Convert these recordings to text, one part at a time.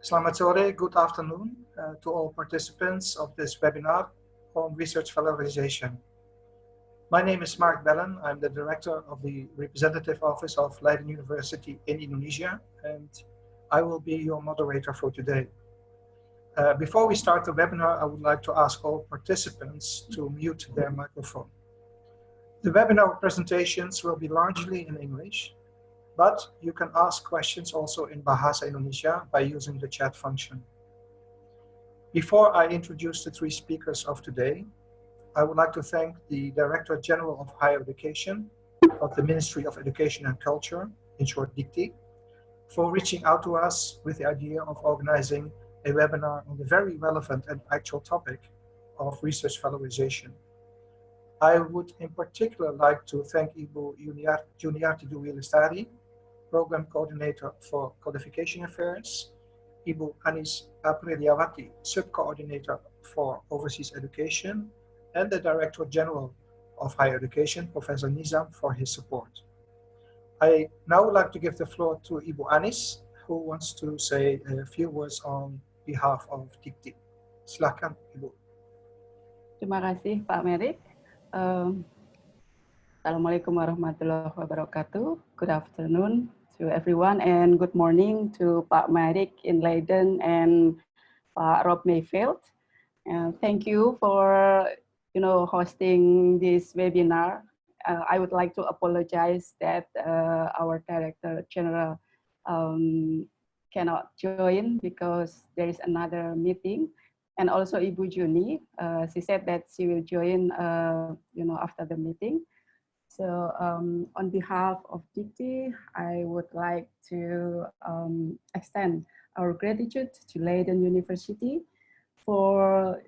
Selamat sore, good afternoon to all participants of this webinar on research valorization. My name is Mark Bellen. I'm the director of the representative office of Leiden University in Indonesia, and I will be your moderator for today. Before we start the webinar, I would like to ask all participants to mute their microphone. The webinar presentations will be largely in English, but you can ask questions also in Bahasa Indonesia by using the chat function. Before I introduce the three speakers of today, I would like to thank the Directorate General of Higher Education of the Ministry of Education and Culture, in short DICTI, for reaching out to us with the idea of organizing a webinar on the very relevant and actual topic of research valorization. I would in particular like to thank Ibu Juniarti Dwi Lestari, Program Coordinator for Codification Affairs, Ibu Anis Apriliawati, Sub-Coordinator for Overseas Education, and the Director General of Higher Education, Professor Nizam, for his support. I now would like to give the floor to Ibu Anis, who wants to say a few words on behalf of DICTI. Silakan, Ibu. Terima kasih, Pak Merik. Assalamualaikum warahmatullahi wabarakatuh. Good afternoon to everyone, and good morning to Pak Merik in Leiden and Pak Rob Mayfield. Thank you for hosting this webinar. I would like to apologize that our Director General cannot join because there is another meeting. And also Ibu Juni, she said that she will join, after the meeting. So on behalf of DICTI, I would like to extend our gratitude to Leiden University for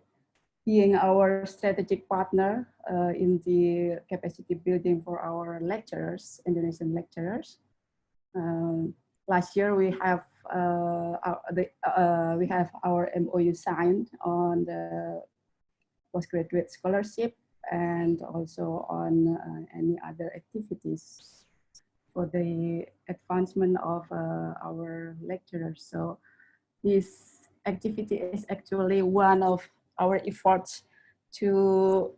being our strategic partner in the capacity building for our lecturers, Indonesian lecturers. Last year we have our MOU signed on the postgraduate scholarship and also on any other activities for the advancement of our lecturers. So this activity is actually one of our efforts to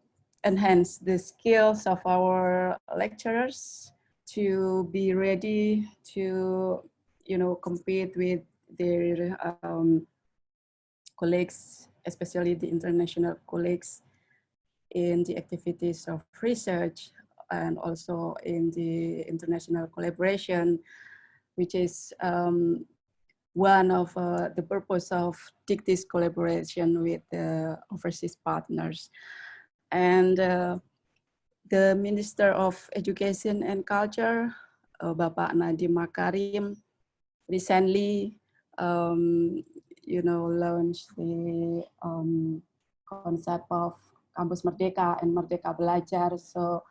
enhance the skills of our lecturers to be ready to compete with their colleagues, especially the international colleagues, in the activities of research and also in the international collaboration, which is one of the purpose of DICTI's collaboration with the overseas partners. And the Minister of Education and Culture, Bapak Nadiem Makarim, recently launched the concept of Kampus Merdeka and Merdeka Belajar. So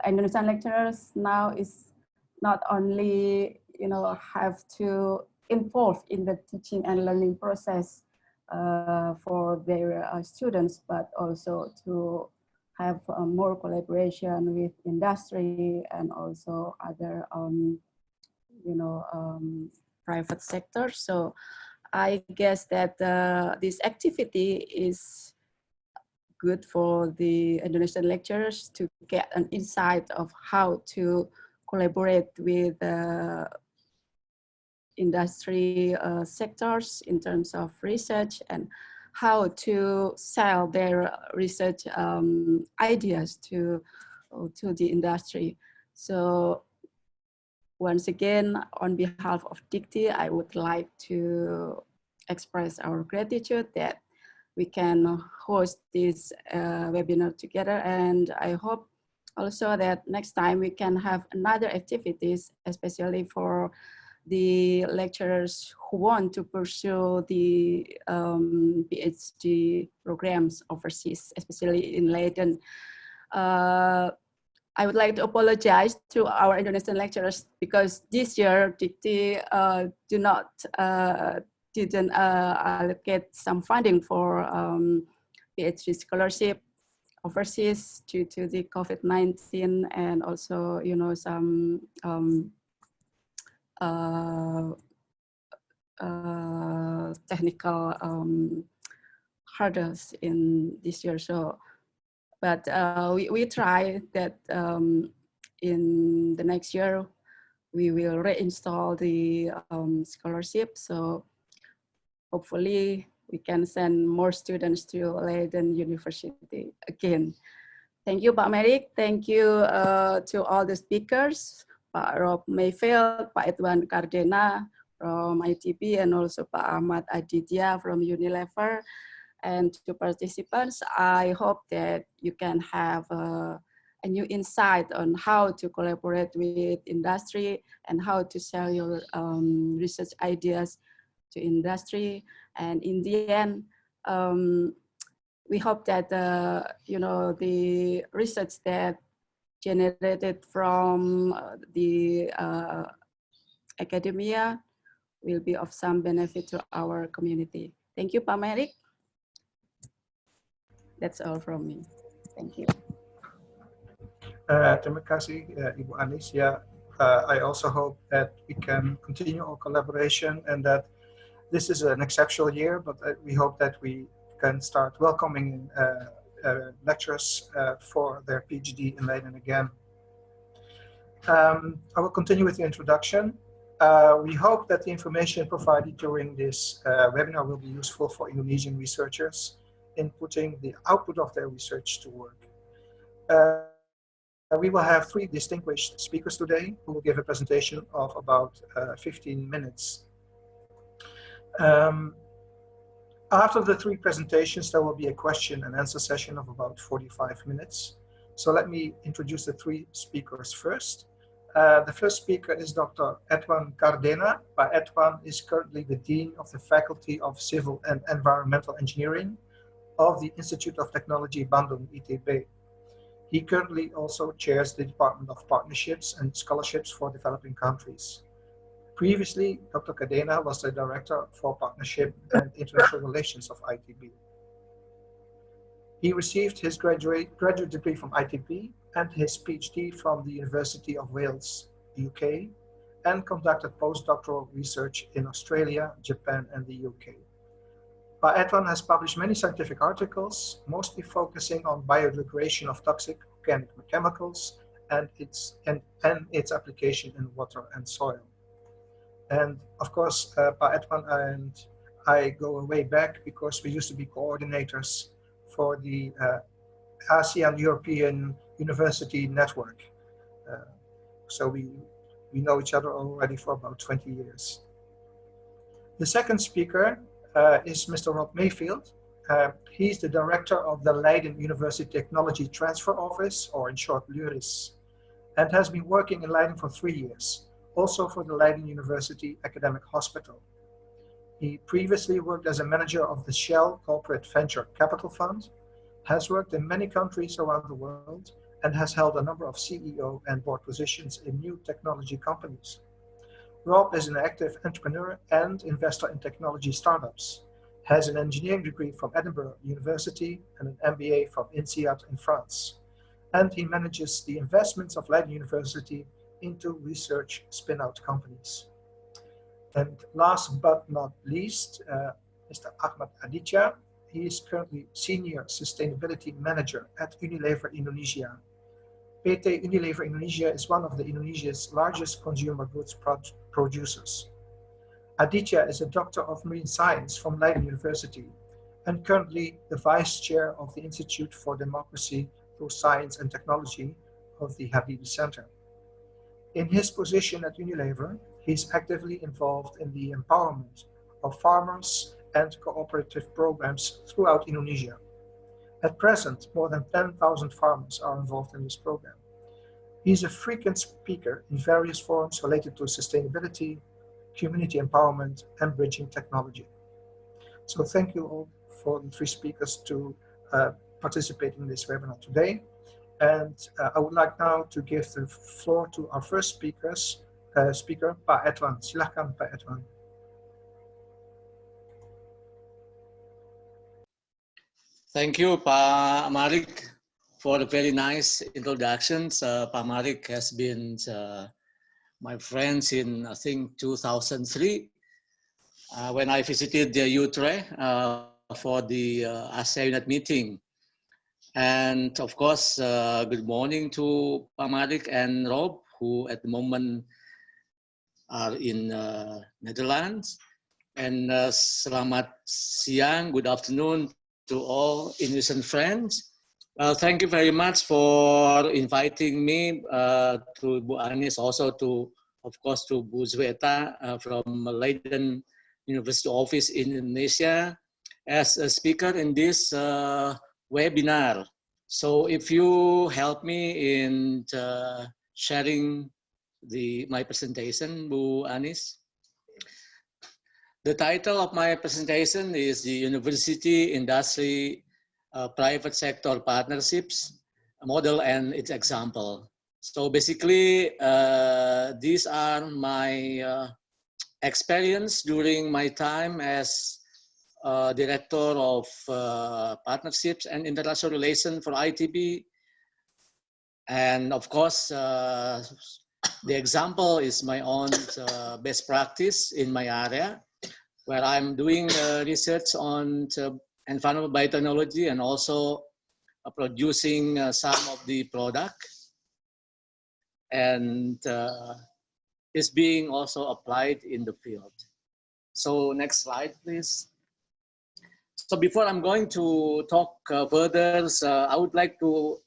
Indonesian lecturers now is not only have to involve in the teaching and learning process for their students, but also to have more collaboration with industry and also other private sector. So I guess that this activity is good for the Indonesian lecturers to get an insight of how to collaborate with industry sectors in terms of research and how to sell their research ideas to the industry. So once again, on behalf of DICTI, I would like to express our gratitude that we can host this webinar together, and I hope also that next time we can have another activities, especially for the lecturers who want to pursue the PhD programs overseas, especially in Leiden. I would like to apologize to our Indonesian lecturers because this year DICTI didn't allocate some funding for PhD scholarship overseas due to the COVID-19 and also some technical hurdles in this year. So, but we try that in the next year we will reinstall the scholarship. So hopefully we can send more students to Leiden University again. Thank you, Pak Merik. Thank you to all the speakers, Pak Rob Mayfield, Pak Edwan Cardena from ITB, and also Pak Ahmed Aditya from Unilever. And to participants, I hope that you can have a new insight on how to collaborate with industry and how to sell your research ideas to industry. And in the end, we hope that you know, the research that generated from the academia will be of some benefit to our community. Thank you, Pak Merik. That's all from me. Thank you. Terima kasih, Ibu Anis. Yeah, I also hope that we can continue our collaboration and that this is an exceptional year, but we hope that we can start welcoming lecturers for their PhD in Leiden again. I will continue with the introduction. We hope that the information provided during this webinar will be useful for Indonesian researchers in putting the output of their research to work. We will have 3 distinguished speakers today who will give a presentation of about 15 minutes. After the 3 presentations, there will be a question and answer session of about 45 minutes. So let me introduce the 3 speakers first. The first speaker is Dr. Edwan Cardena. Edwan is currently the Dean of the Faculty of Civil and Environmental Engineering of the Institute of Technology Bandung, ITB. He currently also chairs the Department of Partnerships and Scholarships for Developing Countries. Previously, Dr. Cardena was the Director for Partnership and International Relations of ITB. He received his graduate degree from ITB and his PhD from the University of Wales, UK, and conducted postdoctoral research in Australia, Japan, and the UK. Edwan has published many scientific articles, mostly focusing on biodegradation of toxic organic chemicals and its application in water and soil. And of course, Edwan and I go way back because we used to be coordinators for the ASEAN European University Network. So we know each other already for about 20 years. The second speaker is Mr. Rob Mayfield. He's the director of the Leiden University Technology Transfer Office, or in short, LURIS, and has been working in Leiden for 3 years, also for the Leiden University Academic Hospital. He previously worked as a manager of the Shell Corporate Venture Capital Fund, has worked in many countries around the world, and has held a number of CEO and board positions in new technology companies. Rob is an active entrepreneur and investor in technology startups, has an engineering degree from Edinburgh University and an MBA from INSEAD in France, and he manages the investments of Leiden University into research spin-out companies. And last but not least, Mr. Ahmed Aditya. He is currently Senior Sustainability Manager at Unilever Indonesia. PT Unilever Indonesia is one of Indonesia's largest consumer goods producers. Aditya is a Doctor of Marine Science from Leiden University and currently the Vice Chair of the Institute for Democracy Through Science and Technology of the Habib Center. In his position at Unilever, he's actively involved in the empowerment of farmers and cooperative programs throughout Indonesia. At present, more than 10,000 farmers are involved in this program. He's a frequent speaker in various forums related to sustainability, community empowerment, and bridging technology. So thank you all for the 3 speakers to participate in this webinar today. And I would like now to give the floor to our first speaker, Pak Edwan. Silakan, Pak Edwan. Thank you, Pak Marik, for the very nice introductions. Pak Marik has been my friend since, I think, 2003. when I visited the Utrecht for the ASEAN meeting. And of course, good morning to Pamarik and Rob, who at the moment are in Netherlands. And selamat siang, good afternoon to all Indonesian friends. Thank you very much for inviting me to Bu Anis, also to, of course, to Bu Zweta from Leiden University Office in Indonesia as a speaker in this webinar. So if you help me in sharing my presentation, Bu Anis. The title of my presentation is the University Industry Private Sector Partnerships Model and its Example. So basically, these are my experience during my time as Director of Partnerships and International Relations for ITB. And of course, the example is my own best practice in my area, where I'm doing research on environmental biotechnology and also producing some of the product, and is being also applied in the field. So next slide, please. So before I'm going to talk further, I would like to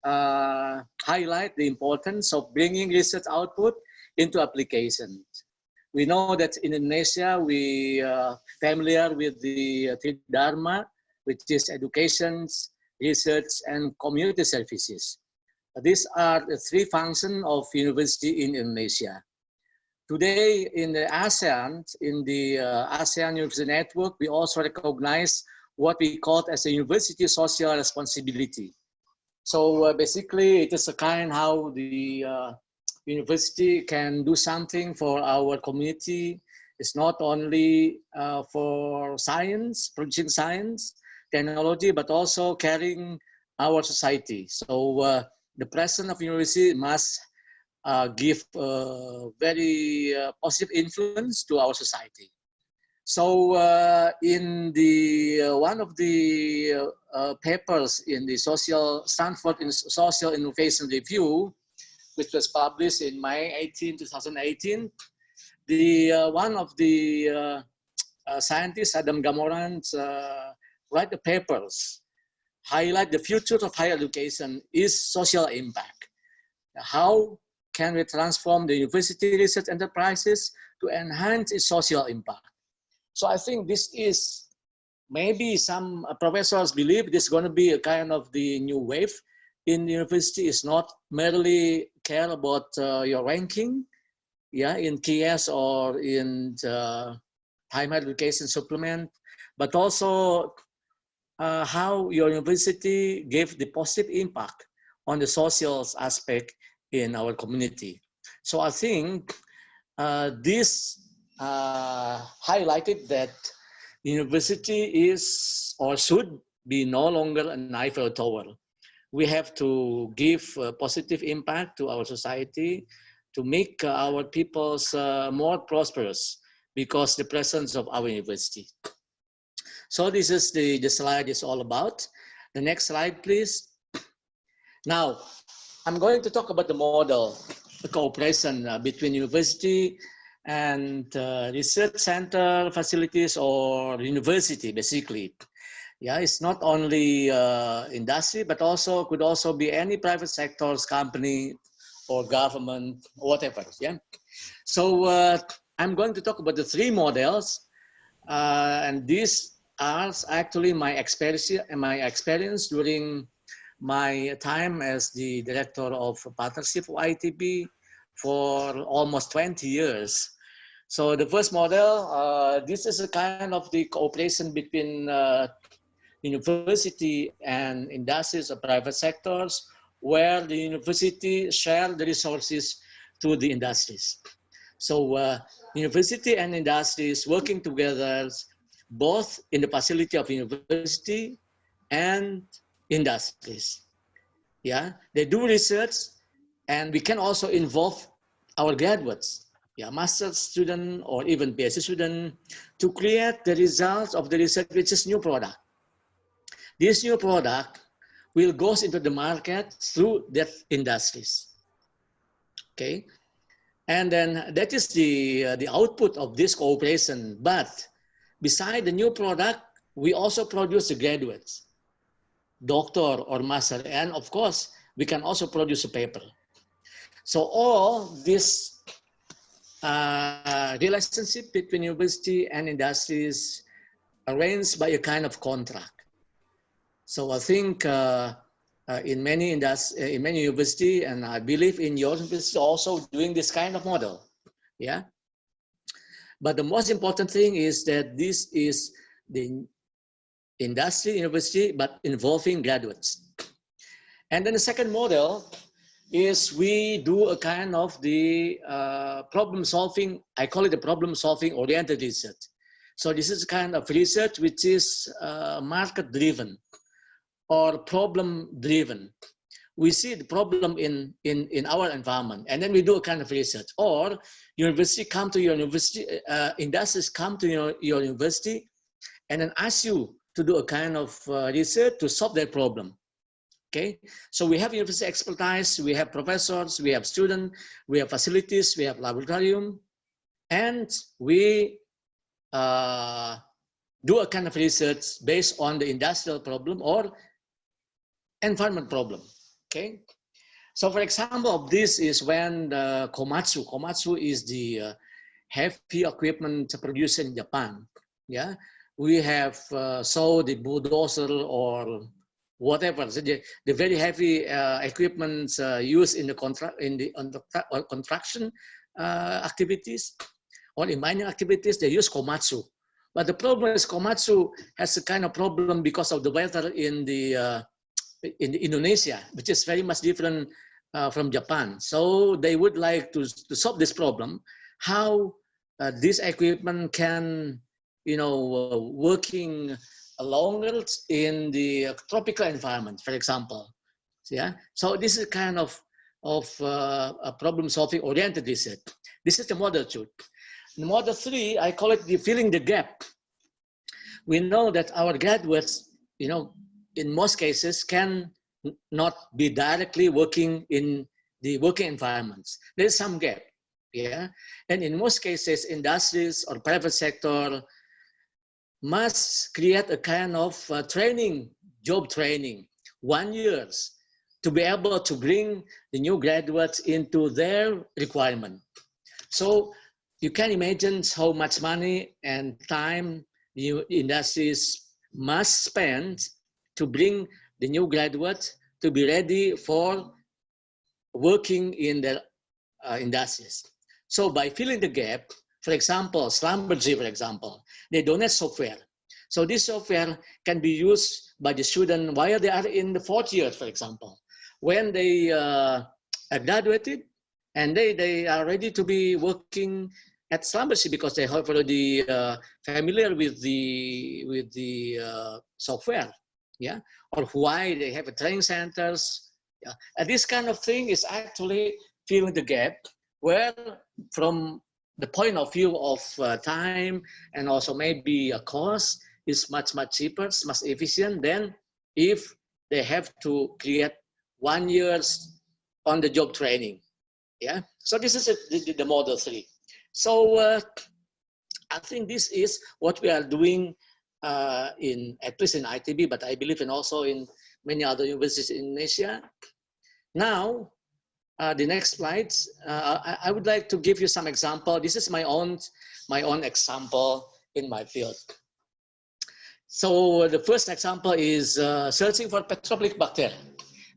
highlight the importance of bringing research output into applications. We know that in Indonesia, we are familiar with the three dharma, which is education, research, and community services. These are the three functions of university in Indonesia. Today in the ASEAN, in the ASEAN University Network, we also recognize what we call as a university social responsibility. So basically, it is a kind how the university can do something for our community. It's not only for science, producing science, technology, but also carrying our society. So the president of university must give very positive influence to our society. So in the one of the papers in the Stanford Social Innovation Review, which was published in May 18, 2018, one of the scientists, Adam Gamoran, write the papers, highlight the future of higher education is social impact. How can we transform the university research enterprises to enhance its social impact? So I think this is, maybe some professors believe this is going to be a kind of the new wave in the university. Is not merely care about your ranking, yeah, in KS or in higher education supplement, but also how your university gave the positive impact on the social aspect in our community. So I think this highlighted that university is or should be no longer an Eiffel Tower. We have to give a positive impact to our society to make our peoples more prosperous because the presence of our university. So this is the slide is all about. The next slide, please. Now, I'm going to talk about the model, the cooperation between university and research center facilities or university, basically. Yeah, it's not only industry, but also could also be any private sectors, company, or government, whatever. Yeah. So I'm going to talk about the three models, and these are actually my experience during my time as the director of partnership of ITB for almost 20 years. So the first model, this is a kind of the cooperation between university and industries or private sectors, where the university share the resources to the industries. So university and industries working together, both in the facility of university and industries. Yeah, they do research, and we can also involve our graduates master's student or even PhD student to create the results of the research, which is new product. This new product will go into the market through that industries. Okay, and then that is the output of this cooperation. But beside the new product, we also produce the graduates, doctor or master, and of course, we can also produce a paper. So all this relationship between university and industries arranged by a kind of contract. So I think in many university, and I believe in your university also doing this kind of model, yeah. But the most important thing is that this is the industry university, but involving graduates. And then the second model is we do a kind of the problem solving, I call it the problem solving oriented research. So this is a kind of research which is market driven or problem driven. We see the problem in our environment, and then we do a kind of research. Or university come to your university, industries come to your university, and then ask you to do a kind of research to solve their problem. Okay, so we have university expertise, we have professors, we have students, we have facilities, we have laboratorium, and we do a kind of research based on the industrial problem or environment problem. Okay, so for example of this is when the Komatsu is the heavy equipment producer in Japan. Yeah, we have sold the bulldozer or whatever, so the very heavy equipment used in the construction activities or in mining activities. They use Komatsu, but the problem is Komatsu has a kind of problem because of the weather in Indonesia, which is very much different from Japan. So they would like to solve this problem, how this equipment can, working longer in the tropical environment, for example. Yeah. So this is kind of a problem solving oriented research. This is the model 2. The model 3, I call it the filling the gap. We know that our graduates, in most cases can not be directly working in the working environments. There's some gap, yeah. And in most cases, industries or private sector must create a kind of job training, 1 year, to be able to bring the new graduates into their requirement. So you can imagine how much money and time the industries must spend to bring the new graduates to be ready for working in the industries. So by filling the gap, for example, Schlumberger, for example, they donate software. So this software can be used by the student while they are in the 4th year, for example. When they are graduated and they are ready to be working at Schlumberger because they are already familiar with the software, yeah, or why they have training centers. Yeah. And this kind of thing is actually filling the gap where from the point of view of time and also maybe a cost is much cheaper, much efficient than if they have to create 1 year on the job training. Yeah. So this is the model 3. So I think this is what we are doing at least in ITB, but I believe in also in many other universities in Indonesia. Now, the next slides, I would like to give you some example. This is my own example in my field. So the first example is searching for petrophilic bacteria,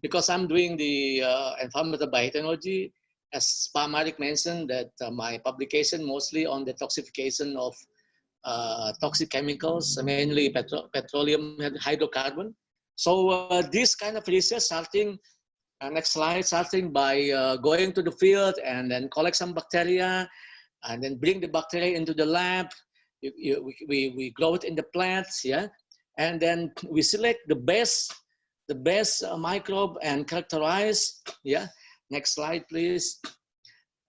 because I'm doing the environmental biotechnology. As Pak Marik mentioned, that my publication mostly on the toxification of toxic chemicals, mainly petroleum hydrocarbon. So this kind of research starting, next slide, starting by going to the field and then collect some bacteria and then bring the bacteria into the lab. We grow it in the plants, yeah, and then we select the best microbe and characterize, yeah. Next slide, please.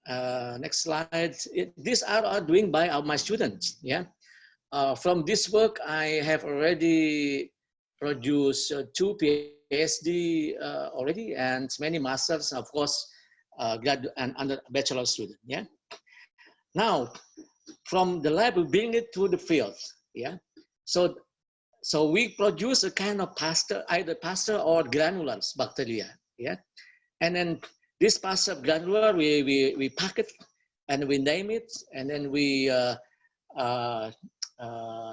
Next slide. These are doing by my students. Yeah. From this work, I have already produced 2 PhD already, and many masters, of course, graduate and under bachelor student. Yeah. Now, from the lab, we bring it to the field. Yeah. So we produce a kind of pasture, either pasture or granulars bacteria. Yeah. And then this pasture granular, we pack it and we name it, and then we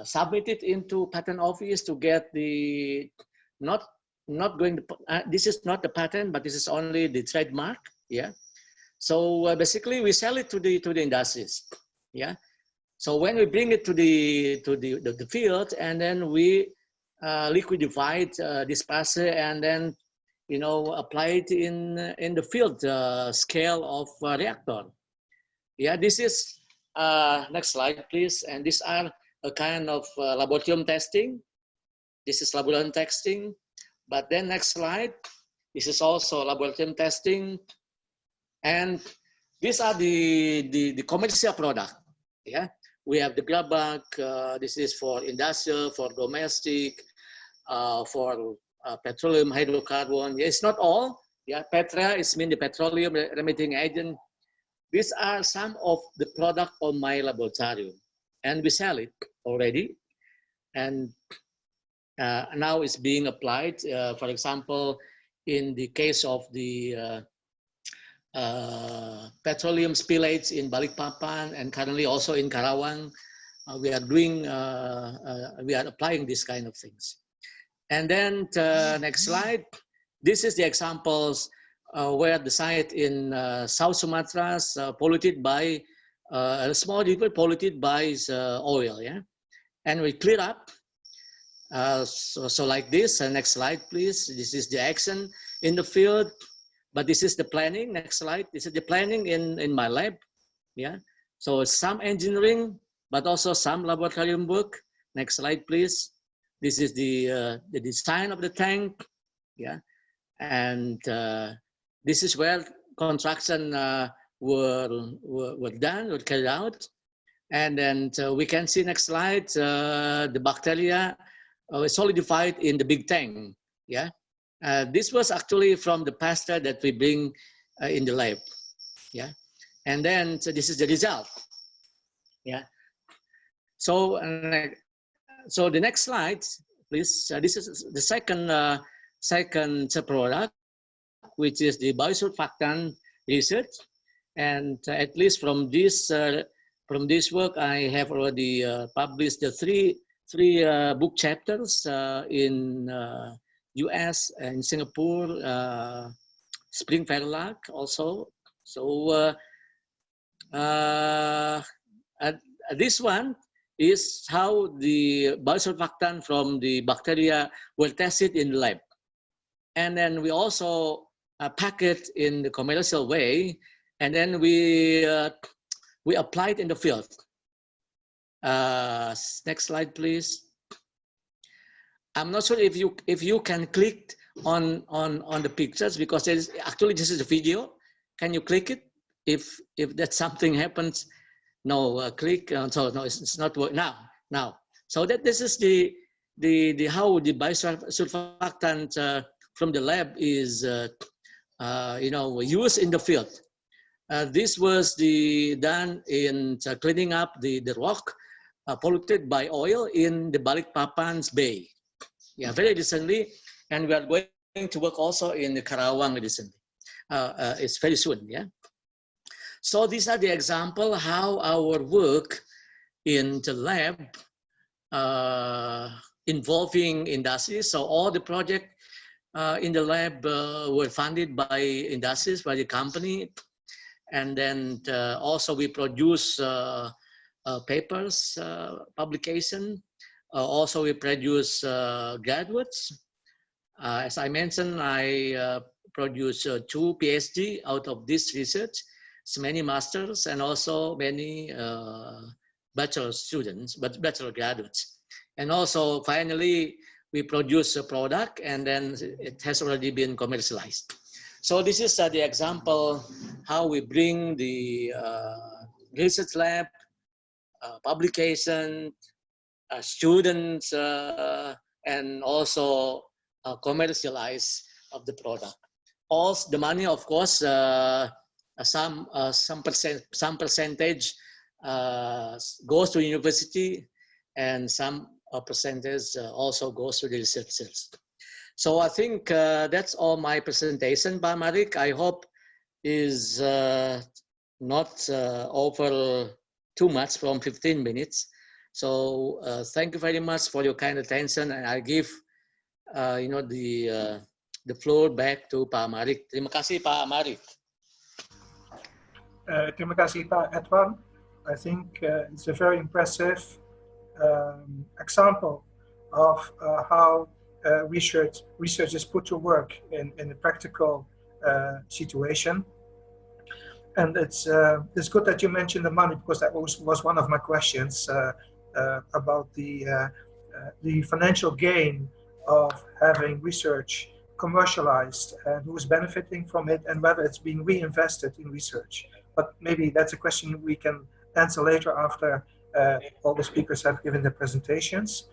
submit it into patent office to get the not going to, this is not the patent, but this is only the trademark. Yeah. So basically we sell it to the industries. Yeah. So when we bring it to the field, and then we liquidify this pasture, and then apply it in the field scale of reactor. Yeah, this is next slide, please. And these are a kind of laboratorium testing. This is laboratorium testing. But then next slide, this is also laboratorium testing. And these are the commercial product. Yeah, we have the grab bag. This is for industrial, for domestic, for petroleum, hydrocarbon. Yeah, it's not all. Yeah, Petra is mean the petroleum remitting agent. These are some of the product of my laboratorium, and we sell it already. And now it's being applied. For example, in the case of the petroleum spillages in Balikpapan, and currently also in Karawang, we are doing, we are applying these kind of things. And then next slide. This is the examples where the site in South Sumatra is polluted by a small river polluted by oil. Yeah, and we clear up. So like this. Next slide, please. This is the action in the field, but this is the planning. Next slide. This is the planning in my lab. Yeah. So some engineering, but also some laboratorium work. Next slide, please. This is the design of the tank. Yeah. And this is where construction were done, were carried out. And then we can see next slide, the bacteria solidified in the big tank. Yeah. This was actually from the pasta that we bring in the lab. Yeah. And then so this is the result. Yeah. So so the next slide, please. This is the second product, which is the biosurfactant research. And at least from this work, I have already published the three book chapters in US and Singapore, Spring Fairlock also. So this one is how the biosurfactant from the bacteria were tested in the lab. And then we also pack it in the commercial way, and then we apply it in the field. Next slide, please. I'm not sure if you can click on the pictures, because this is a video. Can you click it? If that something happens, no, click. So no, it's not working now. So that this is the how the biosurfactant from the lab is used in the field. This was done in cleaning up the rock polluted by oil in the Balikpapan's Bay. Yeah, very recently, and we are going to work also in the Karawang recently. It's very soon. Yeah. So these are the example how our work in the lab involving industries. So all the project in the lab were funded by industries, by the company. And then also we produce papers, publication. Also we produce graduates. As I mentioned, I produced 2 PhD out of this research, many masters, and also many bachelor students, but bachelor graduates. And also finally, we produce a product, and then it has already been commercialized. So this is the example how we bring the research lab, publication, students, and also commercialize of the product. Also, the money, of course, some percentage goes to university, and some percentage also goes to the researchers. So I think that's all my presentation, Pak Marik. I hope is not over too much from 15 minutes. So thank you very much for your kind attention, and I give the floor back to Pak Marik. Terima kasih, Pak Marik. Terima kasih, Pak Edwan. I think it's a very impressive example of how research is put to work in a practical situation. And it's good that you mentioned the money, because that was one of my questions about the financial gain of having research commercialized, and who's benefiting from it, and whether it's being reinvested in research. But maybe that's a question we can answer later after all the speakers have given their presentations.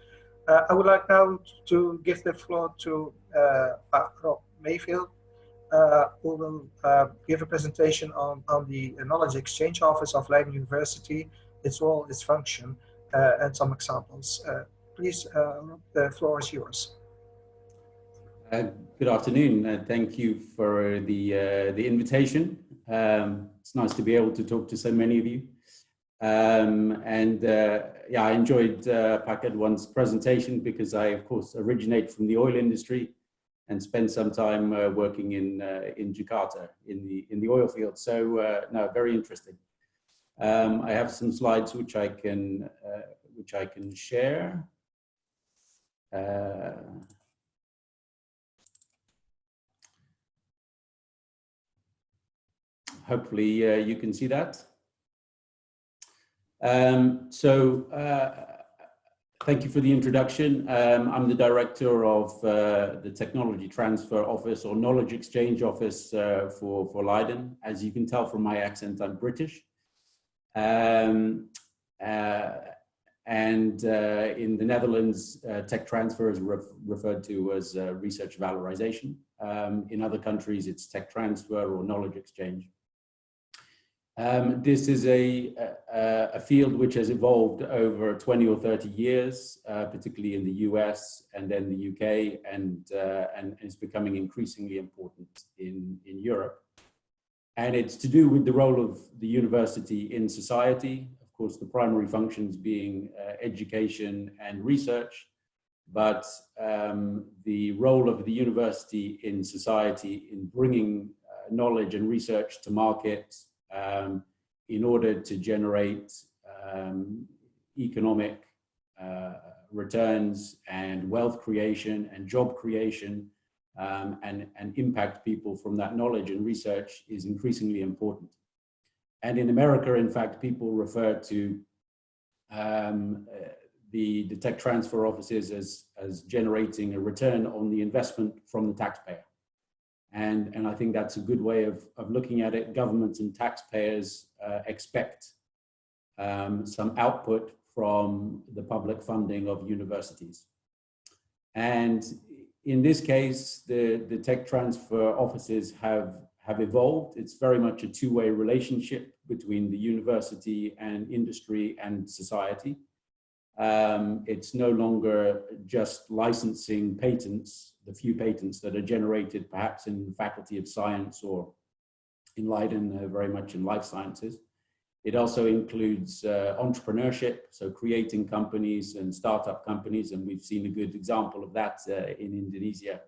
I would like now to give the floor to Mayfield, who will give a presentation on the Knowledge Exchange Office of Leiden University, its role, its function, and some examples. Please, the floor is yours. Good afternoon. Thank you for the invitation. It's nice to be able to talk to so many of you. Yeah, I enjoyed Pak Edwan's presentation, because I, of course, originate from the oil industry and spent some time working in Jakarta in the oil field. So no, very interesting. I have some slides which I can share. Hopefully you can see that. Thank you for the introduction. I'm the director of the Technology Transfer Office, or Knowledge Exchange Office, for Leiden. As you can tell from my accent, I'm British. In the Netherlands, tech transfer is referred to as research valorization. In other countries, it's tech transfer or knowledge exchange. This is a field which has evolved over 20 or 30 years, particularly in the US and then the UK, and is becoming increasingly important in Europe. And it's to do with the role of the university in society. Of course, the primary functions being education and research, but the role of the university in society in bringing knowledge and research to market in order to generate economic returns and wealth creation and job creation, and impact people from that knowledge and research is increasingly important. And in America, in fact, people refer to the tech transfer offices as generating a return on the investment from the taxpayer. And I think that's a good way of looking at it. Governments and taxpayers expect some output from the public funding of universities. And in this case, the tech transfer offices have evolved. It's very much a two-way relationship between the university and industry and society. It's no longer just licensing patents, the few patents that are generated perhaps in the Faculty of Science or in Leiden, very much in life sciences. It also includes entrepreneurship, so creating companies and startup companies, and we've seen a good example of that in Indonesia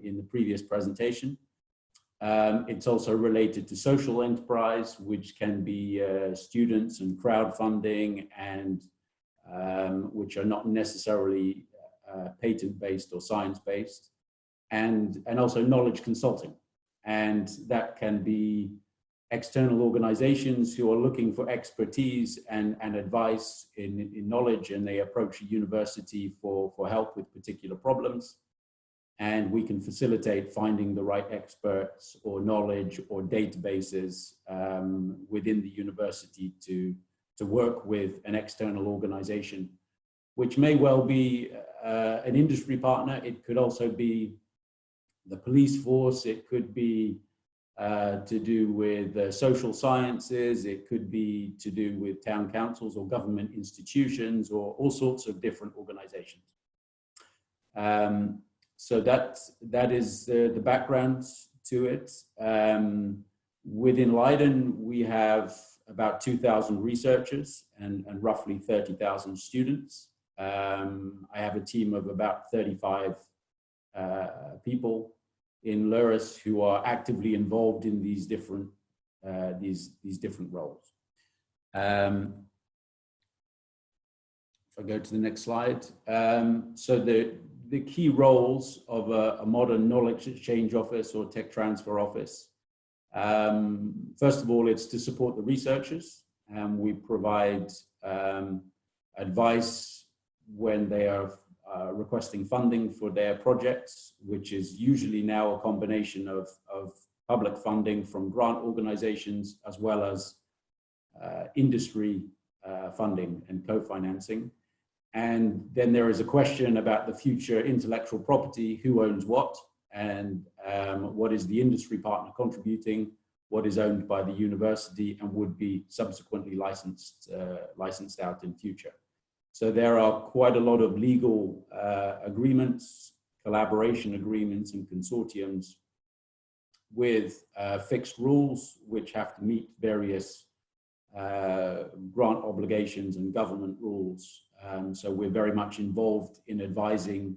in the previous presentation. It's also related to social enterprise, which can be students and crowdfunding, and which are not necessarily patent-based or science-based, and also knowledge consulting. And that can be external organizations who are looking for expertise and advice in knowledge, and they approach a university for help with particular problems. and we can facilitate finding the right experts or knowledge or databases within the university to work with an external organization, which may well be an industry partner. It could also be the police force. It could be to do with social sciences. It could be to do with town councils or government institutions or all sorts of different organizations. So that is the background to it. Within Leiden, we have about 2,000 researchers and roughly 30,000 students. I have a team of about 35 people in Lurus who are actively involved in these different roles. If I go to the next slide. So the key roles of a modern knowledge exchange office or tech transfer office. First of all, it's to support the researchers, and we provide advice when they are requesting funding for their projects, which is usually now a combination of public funding from grant organizations as well as industry funding and co-financing. And then there is a question about the future intellectual property, who owns what, and what is the industry partner contributing, what is owned by the university and would be subsequently licensed out in future. So there are quite a lot of legal agreements, collaboration agreements and consortiums with fixed rules which have to meet various grant obligations and government rules. So we're very much involved in advising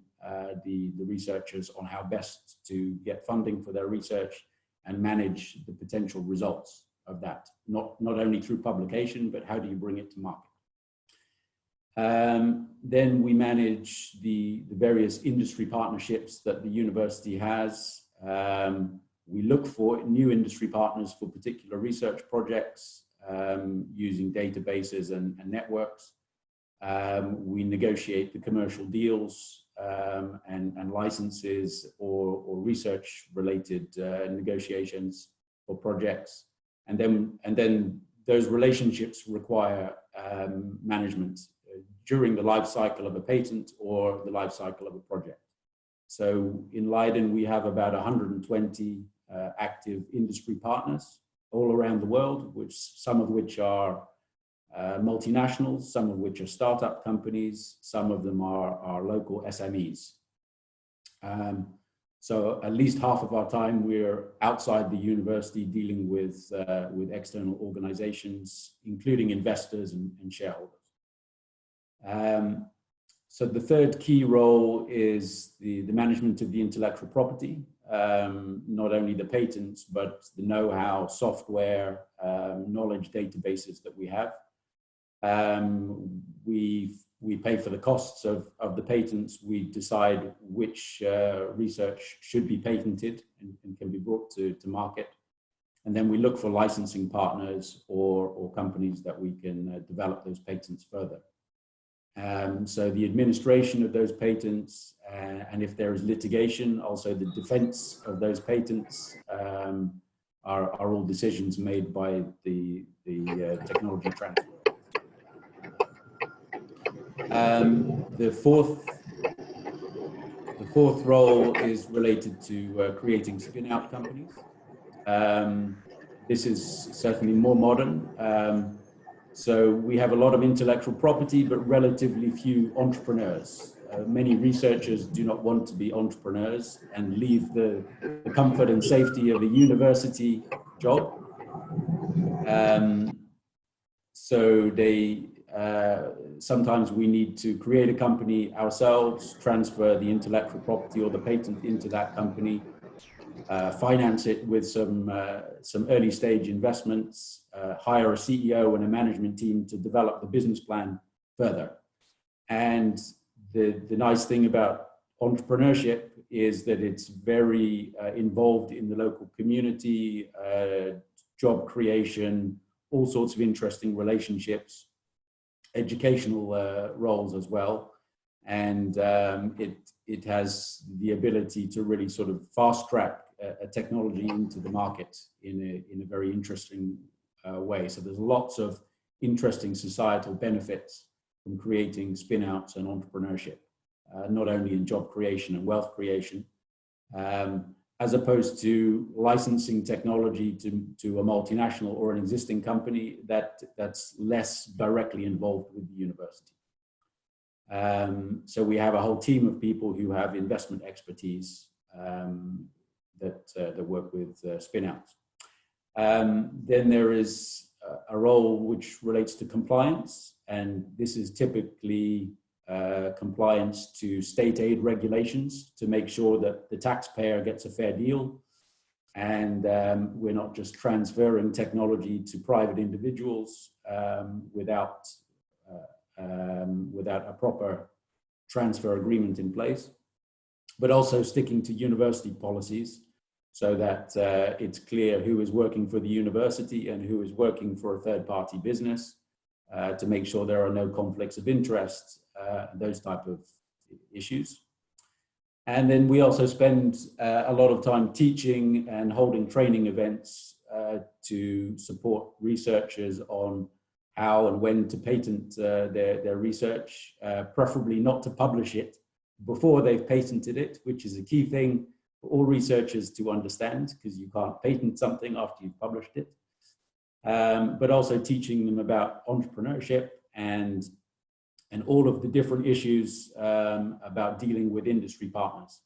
the researchers on how best to get funding for their research and manage the potential results of that, not only through publication, but how do you bring it to market. Then we manage the various industry partnerships that the university has. We look for new industry partners for particular research projects using databases and networks. We negotiate the commercial deals and licenses or research related negotiations for projects. And then those relationships require management during the life cycle of a patent or the life cycle of a project. So in Leiden, we have about 120 active industry partners all around the world, some of which are multinationals, some of which are startup companies, some of them are local SMEs. So at least half of our time we're outside the university dealing with external organizations, including investors and shareholders. So the third key role is the management of the intellectual property, not only the patents, but the know-how, software, knowledge databases that we have. We pay for the costs of the patents. We decide which research should be patented and can be brought to market. And then we look for licensing partners or companies that we can develop those patents further. So the administration of those patents, and if there is litigation, also the defense of those patents are all decisions made by the technology transfer. The fourth role is related to creating spin-out companies. This is certainly more modern. So we have a lot of intellectual property, but relatively few entrepreneurs. Many researchers do not want to be entrepreneurs and leave the comfort and safety of a university job. So sometimes we need to create a company ourselves, transfer the intellectual property or the patent into that company, finance it with some early stage investments, hire a CEO and a management team to develop the business plan further. And the nice thing about entrepreneurship is that it's very involved in the local community, job creation, all sorts of interesting relationships, educational roles as well. And it has the ability to really sort of fast track a technology into the market in a very interesting way. So there's lots of interesting societal benefits from creating spin-outs and entrepreneurship, not only in job creation and wealth creation, as opposed to licensing technology to a multinational or an existing company that's less directly involved with the university. So we have a whole team of people who have investment expertise that work with spin-outs. Then there is a role which relates to compliance, and this is typically compliance to state aid regulations to make sure that the taxpayer gets a fair deal, and we're not just transferring technology to private individuals without a proper transfer agreement in place, but also sticking to university policies so that it's clear who is working for the university and who is working for a third-party business, to make sure there are no conflicts of interest, those type of issues. And then we also spend a lot of time teaching and holding training events to support researchers on how and when to patent their research, preferably not to publish it before they've patented it, which is a key thing for all researchers to understand, because you can't patent something after you've published it. But also teaching them about entrepreneurship and all of the different issues about dealing with industry partners.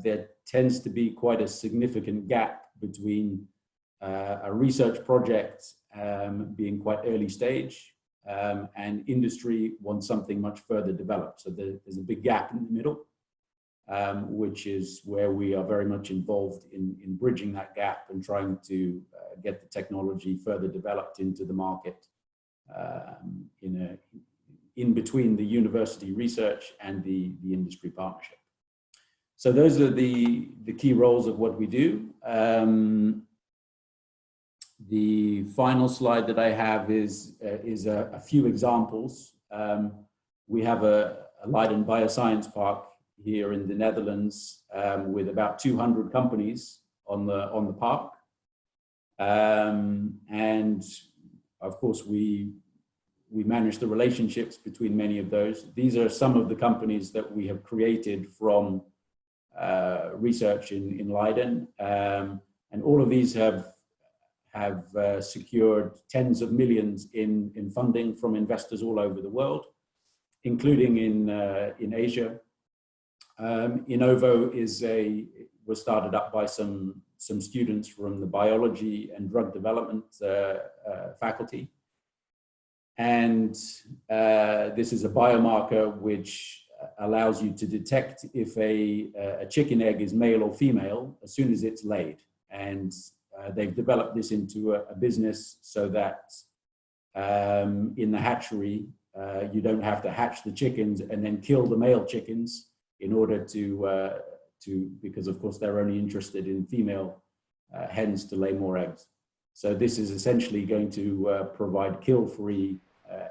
There tends to be quite a significant gap between a research project being quite early stage and industry wants something much further developed. So there's a big gap in the middle, which is where we are very much involved in bridging that gap and trying to get the technology further developed into the market in between the university research and the industry partnership. So those are the key roles of what we do. The final slide that I have is a few examples. We have a Leiden Bioscience Park here in the Netherlands with about 200 companies on the park. And of course, we manage the relationships between many of those. These are some of the companies that we have created from research in Leiden. And all of these have secured tens of millions in funding from investors all over the world, including in Asia. Innovo was started up by some students from the biology and drug development faculty. And this is a biomarker which allows you to detect if a chicken egg is male or female as soon as it's laid. And they've developed this into a business so that in the hatchery, you don't have to hatch the chickens and then kill the male chickens in order to because of course they're only interested in female hens to lay more eggs. So this is essentially going to provide kill-free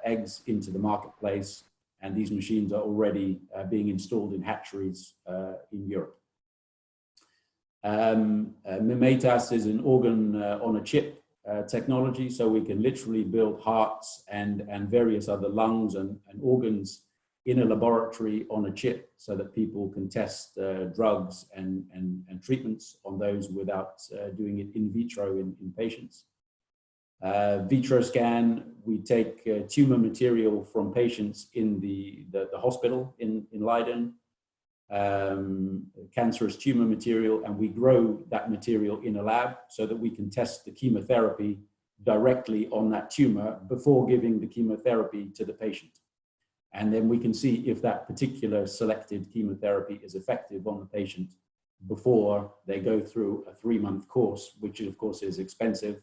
eggs into the marketplace, and these machines are already being installed in hatcheries in Europe. Mimetas is an organ on a chip technology, so we can literally build hearts and various other lungs and organs in a laboratory on a chip so that people can test drugs and treatments on those without doing it in vitro in patients. VitroScan, we take tumor material from patients in the hospital in Leiden, cancerous tumor material, and we grow that material in a lab so that we can test the chemotherapy directly on that tumor before giving the chemotherapy to the patient. And then we can see if that particular selected chemotherapy is effective on the patient before they go through a 3-month course, which of course is expensive.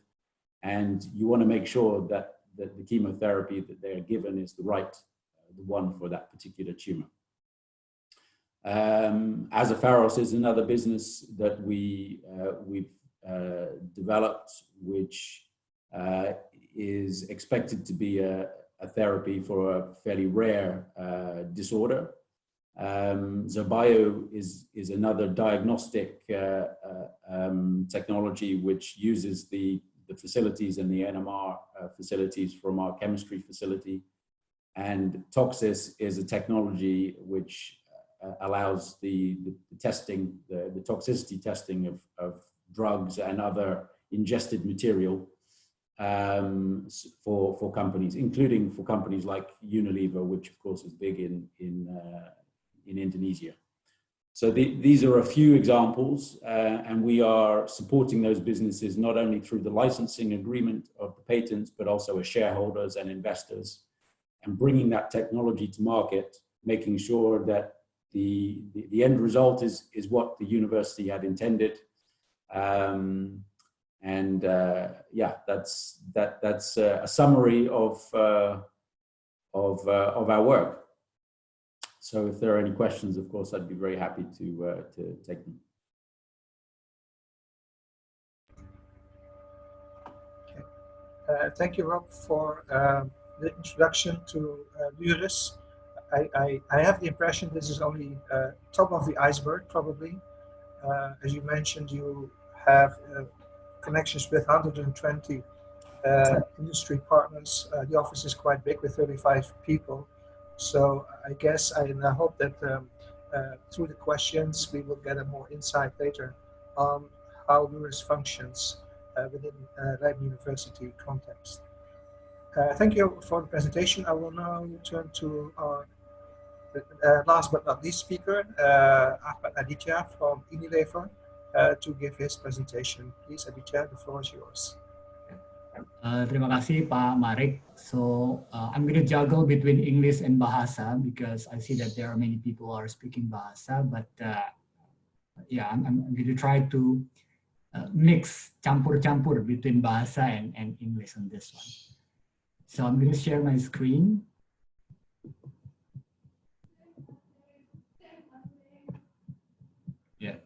And you want to make sure that the chemotherapy that they're given is the one for that particular tumor. Asopharos is another business that we've developed, which is expected to be a a therapy for a fairly rare disorder. Zobio is another diagnostic technology which uses the facilities and the NMR facilities from our chemistry facility. And Toxis is a technology which allows the testing, the toxicity testing of drugs and other ingested material for companies, including for companies like Unilever, which of course is big in Indonesia. So these are a few examples, and we are supporting those businesses not only through the licensing agreement of the patents, but also as shareholders and investors, and bringing that technology to market, making sure that the end result is what the university had intended. Yeah, that's a summary of our work. So if there are any questions, of course, I'd be very happy to take them. Okay. Thank you, Rob, for the introduction to Luris. I have the impression this is only top of the iceberg, probably. As you mentioned, you have connections with 120 industry partners. The office is quite big with 35 people. So I guess I hope that through the questions we will get a more insight later on how Luris functions within Leiden University context. Thank you for the presentation. I will now turn to our last but not least speaker, Ahmed Aditya from Unilever, to give his presentation. Please, Aditya, the floor is yours. Terima kasih, Pak Marek. So I'm going to juggle between English and Bahasa because I see that there are many people who are speaking Bahasa, but yeah, I'm going to try to mix campur-campur between Bahasa and English on this one. So I'm going to share my screen. Yeah.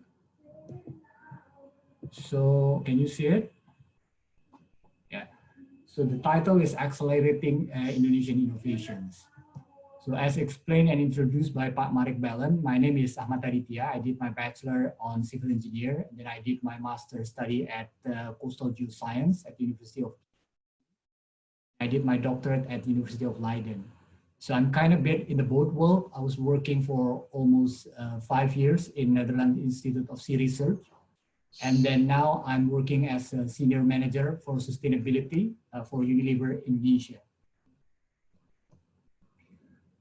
So can you see it? So the title is Accelerating Indonesian Innovations. So as explained and introduced by Pak Marek Bellen, my name is Ahmed Aditya. I did my bachelor on civil engineer. Then I did my master's study at coastal geoscience at the University of. I did my doctorate at the University of Leiden. So I'm kind of bit in the boat world. I was working for almost 5 years in Netherlands Institute of Sea Research. And then now I'm working as a senior manager for sustainability for Unilever Indonesia.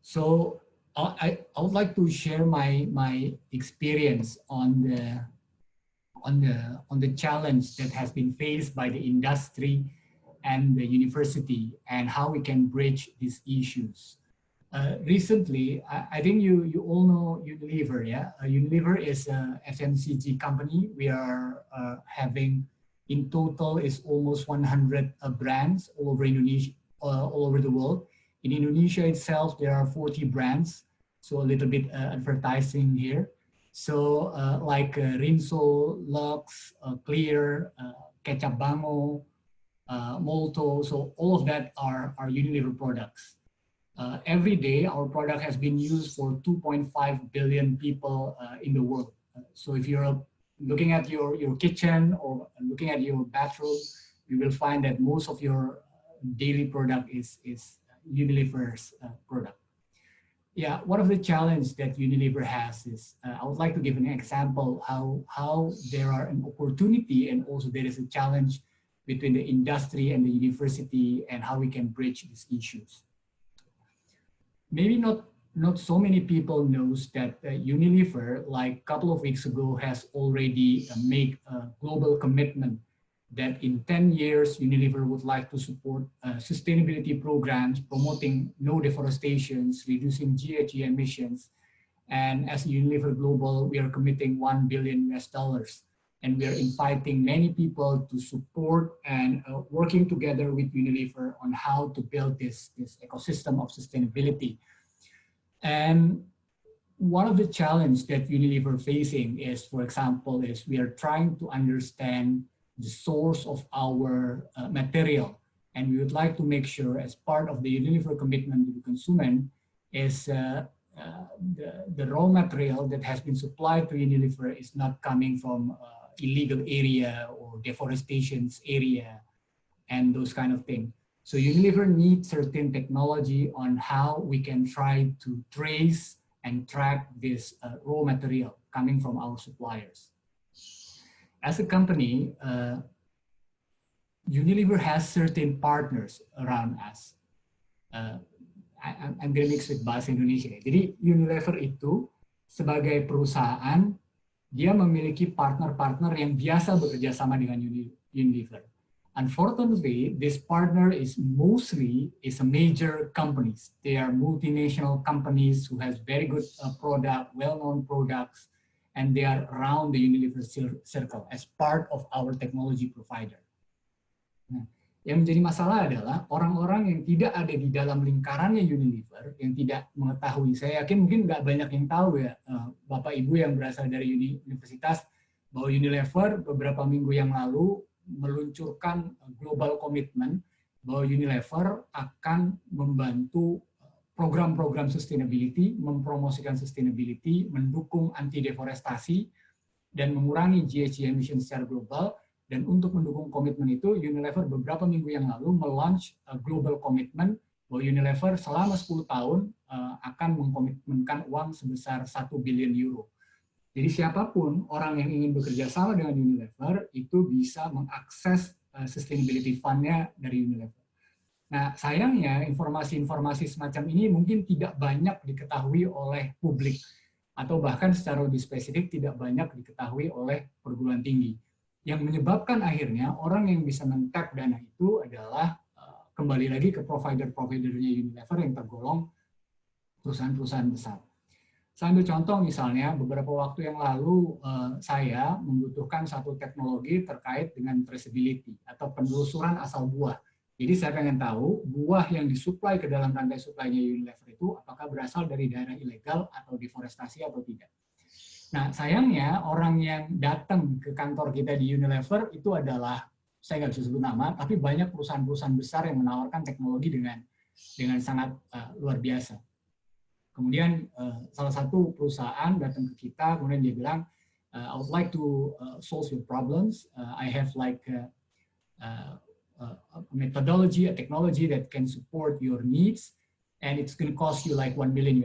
So I would like to share my experience on the challenge that has been faced by the industry and the university and how we can bridge these issues. Recently, I think you all know Unilever, yeah? Unilever is a FMCG company. We are having, in total, is almost 100 brands all over Indonesia, all over the world. In Indonesia itself, there are 40 brands. So a little bit advertising here. So like Rinso, Lux, Clear, Kecap Bango, Molto. So all of that are Unilever products. Every day, our product has been used for 2.5 billion people in the world. So if you're looking at your kitchen or looking at your bathroom, you will find that most of your daily product is Unilever's product. Yeah, one of the challenges that Unilever has is, I would like to give an example how there are an opportunity and also there is a challenge between the industry and the university and how we can bridge these issues. Maybe not so many people knows that Unilever, like a couple of weeks ago, has already made a global commitment that in 10 years, Unilever would like to support sustainability programs, promoting no deforestation, reducing GHG emissions. And as Unilever Global, we are committing $1 billion. And we are inviting many people to support and working together with Unilever on how to build this ecosystem of sustainability. And one of the challenges that Unilever facing is, for example, is we are trying to understand the source of our material And we would like to make sure, as part of the Unilever commitment to the consumer, is the raw material that has been supplied to Unilever is not coming from illegal area or deforestation area and those kind of things. So Unilever needs certain technology on how we can try to trace and track this raw material coming from our suppliers. As a company, Unilever has certain partners around us. I'm going to mix with bahasa Indonesia. Jadi Unilever itu sebagai perusahaan, dia memiliki partner-partner yang biasa bekerja sama dengan Unilever. Unfortunately, this partner is mostly a major companies. They are multinational companies who has very good product, well-known products, and they are around the Unilever circle as part of our technology provider. Nah, yang menjadi masalah adalah orang-orang yang tidak ada di dalam lingkarannya Unilever, yang tidak mengetahui. Saya yakin mungkin nggak banyak yang tahu ya, Bapak Ibu yang berasal dari universitas, bahwa Unilever beberapa minggu yang lalu meluncurkan global commitment bahwa Unilever akan membantu program-program sustainability, mempromosikan sustainability, mendukung anti deforestasi, dan mengurangi GHG emission secara global. Dan untuk mendukung komitmen itu, Unilever beberapa minggu yang lalu melaunch global commitment bahwa Unilever selama 10 tahun akan mengkomitmenkan uang sebesar 1 billion euro. Jadi siapapun orang yang ingin bekerja sama dengan Unilever itu bisa mengakses sustainability fund-nya dari Unilever. Nah, sayangnya informasi-informasi semacam ini mungkin tidak banyak diketahui oleh publik atau bahkan secara lebih spesifik tidak banyak diketahui oleh perguruan tinggi. Yang menyebabkan akhirnya orang yang bisa men-tap dana itu adalah kembali lagi ke provider-providernya Unilever yang tergolong perusahaan-perusahaan besar. Saya ambil contoh misalnya, beberapa waktu yang lalu saya membutuhkan satu teknologi terkait dengan traceability atau penelusuran asal buah. Jadi saya pengen tahu buah yang disuplai ke dalam rantai suplainya Unilever itu apakah berasal dari daerah ilegal atau deforestasi atau tidak. Nah sayangnya orang yang datang ke kantor kita di Unilever itu adalah, saya nggak bisa sebut nama, tapi banyak perusahaan-perusahaan besar yang menawarkan teknologi dengan sangat luar biasa. Kemudian salah satu perusahaan datang ke kita, kemudian dia bilang, I would like to solve your problems. I have like a methodology, a technology that can support your needs, and it's going to cost you like $1 million.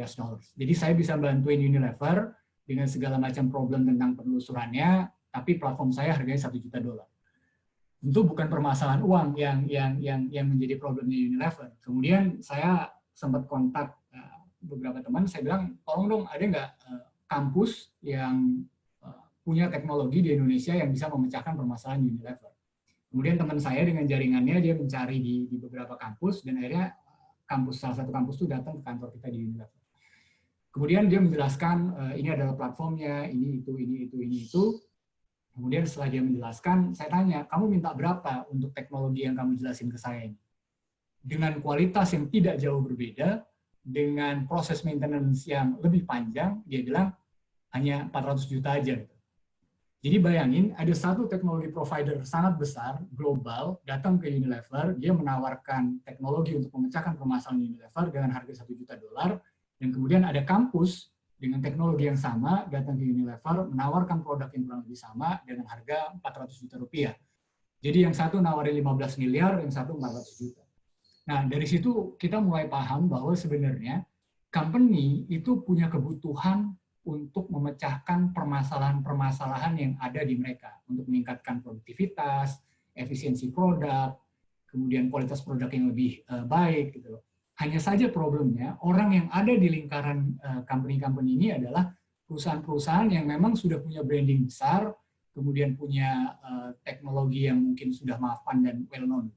Jadi saya bisa bantuin Unilever dengan segala macam problem tentang penelusurannya, tapi platform saya harganya $1 juta. Tentu bukan permasalahan uang yang menjadi problemnya Unilever. Kemudian saya sempat kontak beberapa teman, saya bilang, tolong dong ada nggak kampus yang punya teknologi di Indonesia yang bisa memecahkan permasalahan Unilever. Kemudian teman saya dengan jaringannya, dia mencari di beberapa kampus, dan akhirnya salah satu kampus itu datang ke kantor kita di Unilever. Kemudian dia menjelaskan, ini adalah platformnya, ini itu. Kemudian setelah dia menjelaskan, saya tanya, kamu minta berapa untuk teknologi yang kamu jelasin ke saya ini? Dengan kualitas yang tidak jauh berbeda, dengan proses maintenance yang lebih panjang, dia bilang hanya 400 juta aja. Jadi bayangin, ada satu teknologi provider sangat besar, global, datang ke Unilever, dia menawarkan teknologi untuk memecahkan permasalahan Unilever dengan harga $1 juta, dan kemudian ada kampus dengan teknologi yang sama, datang ke Unilever, menawarkan produk yang kurang lebih sama dengan harga 400 juta rupiah. Jadi yang satu nawarin 15 miliar, yang satu 400 juta. Nah, dari situ kita mulai paham bahwa sebenarnya company itu punya kebutuhan untuk memecahkan permasalahan-permasalahan yang ada di mereka, untuk meningkatkan produktivitas, efisiensi produk, kemudian kualitas produk yang lebih baik, gitu loh. Hanya saja problemnya, orang yang ada di lingkaran company-company ini adalah perusahaan-perusahaan yang memang sudah punya branding besar, kemudian punya teknologi yang mungkin sudah mapan dan well-known.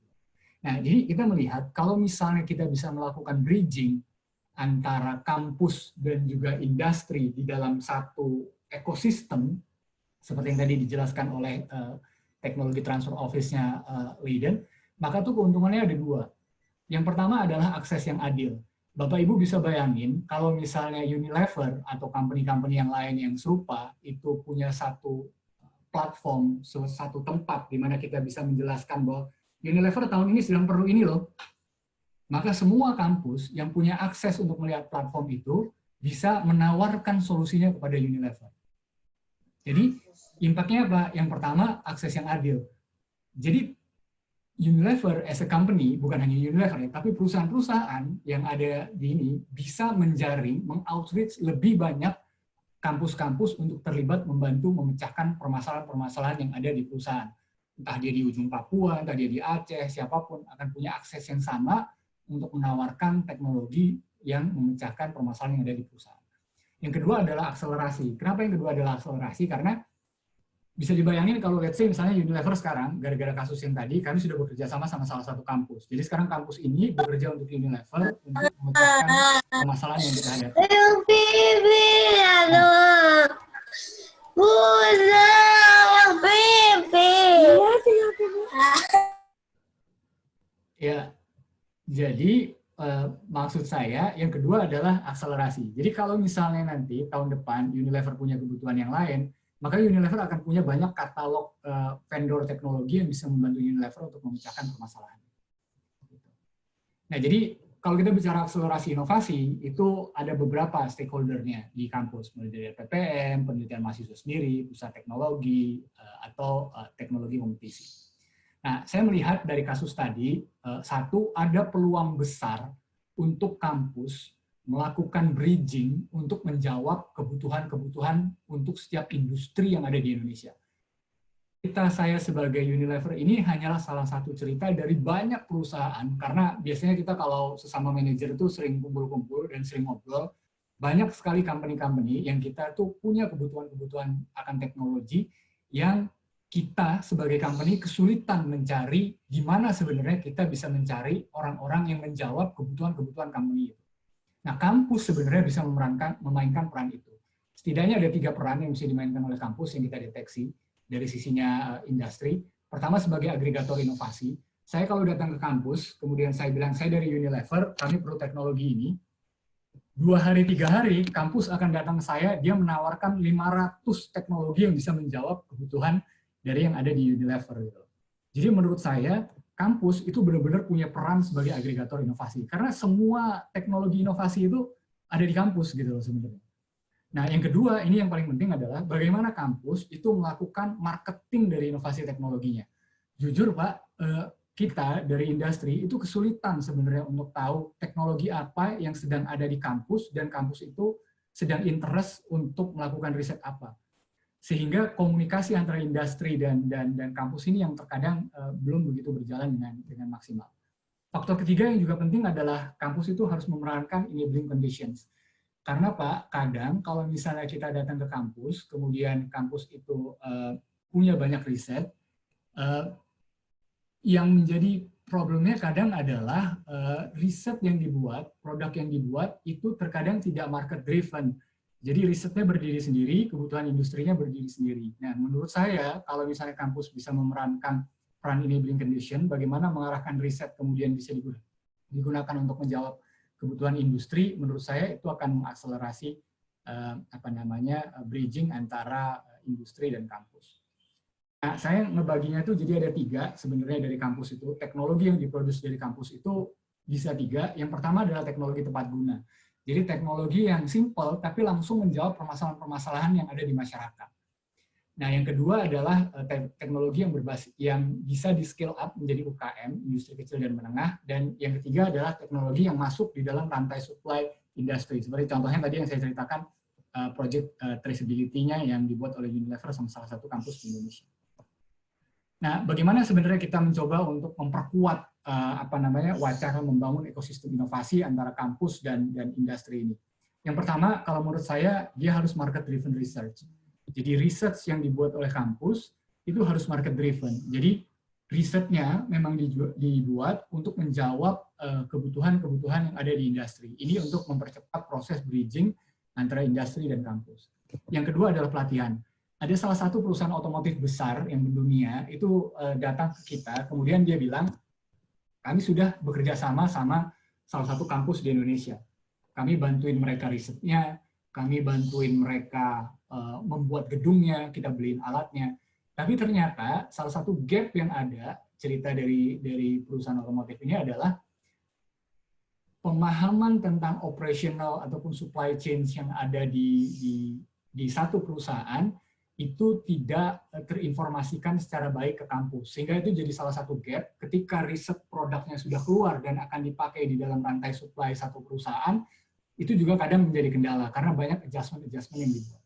Nah, jadi kita melihat kalau misalnya kita bisa melakukan bridging antara kampus dan juga industri di dalam satu ekosistem, seperti yang tadi dijelaskan oleh teknologi transfer office-nya Leiden, maka tuh keuntungannya ada dua. Yang pertama adalah akses yang adil. Bapak Ibu bisa bayangin kalau misalnya Unilever atau company-company yang lain yang serupa itu punya satu platform, satu tempat di mana kita bisa menjelaskan bahwa Unilever tahun ini sedang perlu ini loh. Maka semua kampus yang punya akses untuk melihat platform itu bisa menawarkan solusinya kepada Unilever. Jadi impact-nya apa? Yang pertama, akses yang adil. Jadi Unilever as a company, bukan hanya Unilever ya, tapi perusahaan-perusahaan yang ada di ini bisa menjaring, meng-outreach lebih banyak kampus-kampus untuk terlibat membantu memecahkan permasalahan-permasalahan yang ada di perusahaan. Entah dia di ujung Papua, entah dia di Aceh, siapapun akan punya akses yang sama untuk menawarkan teknologi yang memecahkan permasalahan yang ada di perusahaan. Yang kedua adalah akselerasi. Kenapa yang kedua adalah akselerasi? Karena bisa dibayangin kalau let's say misalnya Unilever sekarang, gara-gara kasus yang tadi, kami sudah bekerja sama salah satu kampus. Jadi sekarang kampus ini bekerja untuk Unilever untuk memecahkan permasalahan yang kita hadapi. Ya, jadi maksud saya yang kedua adalah akselerasi. Jadi kalau misalnya nanti tahun depan Unilever punya kebutuhan yang lain, maka Unilever akan punya banyak katalog vendor teknologi yang bisa membantu Unilever untuk memecahkan permasalahan. Nah, jadi kalau kita bicara akselerasi inovasi, itu ada beberapa stakeholder-nya di kampus, mulai dari PPM, penelitian mahasiswa sendiri, pusat teknologi, atau teknologi kompetisi. Nah, saya melihat dari kasus tadi, satu, ada peluang besar untuk kampus melakukan bridging untuk menjawab kebutuhan-kebutuhan untuk setiap industri yang ada di Indonesia. Saya sebagai Unilever ini hanyalah salah satu cerita dari banyak perusahaan, karena biasanya kita kalau sesama manajer itu sering kumpul-kumpul dan sering ngobrol, banyak sekali company-company yang kita tuh punya kebutuhan-kebutuhan akan teknologi yang kita sebagai company kesulitan mencari di mana sebenarnya kita bisa mencari orang-orang yang menjawab kebutuhan-kebutuhan company itu. Nah, kampus sebenarnya bisa memainkan peran itu. Setidaknya ada 3 peran yang bisa dimainkan oleh kampus yang kita deteksi dari sisinya industri. Pertama, sebagai agregator inovasi. Saya kalau datang ke kampus, kemudian saya bilang, saya dari Unilever, kami perlu teknologi ini. 2 hari, 3 hari, kampus akan datang ke saya, dia menawarkan 500 teknologi yang bisa menjawab kebutuhan dari yang ada di Unilever. Jadi menurut saya, kampus itu benar-benar punya peran sebagai agregator inovasi. Karena semua teknologi inovasi itu ada di kampus gitu loh sebenarnya. Nah, yang kedua, ini yang paling penting adalah bagaimana kampus itu melakukan marketing dari inovasi teknologinya. Jujur Pak, kita dari industri itu kesulitan sebenarnya untuk tahu teknologi apa yang sedang ada di kampus dan kampus itu sedang interest untuk melakukan riset apa. Sehingga komunikasi antara industri dan kampus ini yang terkadang belum begitu berjalan dengan maksimal. Faktor ketiga yang juga penting adalah kampus itu harus memerankan enabling conditions. Karena Pak, kadang kalau misalnya kita datang ke kampus, kemudian kampus itu punya banyak riset, yang menjadi problemnya kadang adalah riset yang dibuat, produk yang dibuat itu terkadang tidak market driven. Jadi risetnya berdiri sendiri, kebutuhan industrinya berdiri sendiri. Nah, menurut saya, kalau misalnya kampus bisa memerankan peran enabling condition, bagaimana mengarahkan riset kemudian bisa digunakan untuk menjawab kebutuhan industri, menurut saya itu akan mengakselerasi bridging antara industri dan kampus. Nah, saya ngebaginya itu jadi ada 3 sebenarnya dari kampus itu. Teknologi yang diproduksi dari kampus itu bisa 3. Yang pertama adalah teknologi tepat guna. Jadi teknologi yang simple tapi langsung menjawab permasalahan-permasalahan yang ada di masyarakat. Nah, yang kedua adalah teknologi yang bisa di scale up menjadi UKM, industri kecil dan menengah, dan yang ketiga adalah teknologi yang masuk di dalam rantai supply industri. Seperti contohnya tadi yang saya ceritakan project traceability-nya yang dibuat oleh Unilever sama salah satu kampus di Indonesia. Nah, bagaimana sebenarnya kita mencoba untuk memperkuat wacana membangun ekosistem inovasi antara kampus dan industri ini. Yang pertama, kalau menurut saya, dia harus market driven research. Jadi research yang dibuat oleh kampus itu harus market driven. Jadi risetnya memang dibuat untuk menjawab kebutuhan-kebutuhan yang ada di industri. Ini untuk mempercepat proses bridging antara industri dan kampus. Yang kedua adalah pelatihan. Ada salah satu perusahaan otomotif besar yang mendunia itu datang ke kita, kemudian dia bilang, kami sudah bekerja sama salah satu kampus di Indonesia. Kami bantuin mereka risetnya, kami bantuin mereka membuat gedungnya, kita beliin alatnya. Tapi ternyata salah satu gap yang ada, cerita dari perusahaan otomotif ini adalah pemahaman tentang operational ataupun supply chain yang ada di satu perusahaan itu tidak terinformasikan secara baik ke kampus. Sehingga itu jadi salah satu gap ketika riset produknya sudah keluar dan akan dipakai di dalam rantai supply satu perusahaan, itu juga kadang menjadi kendala karena banyak adjustment-adjustment yang dibuat.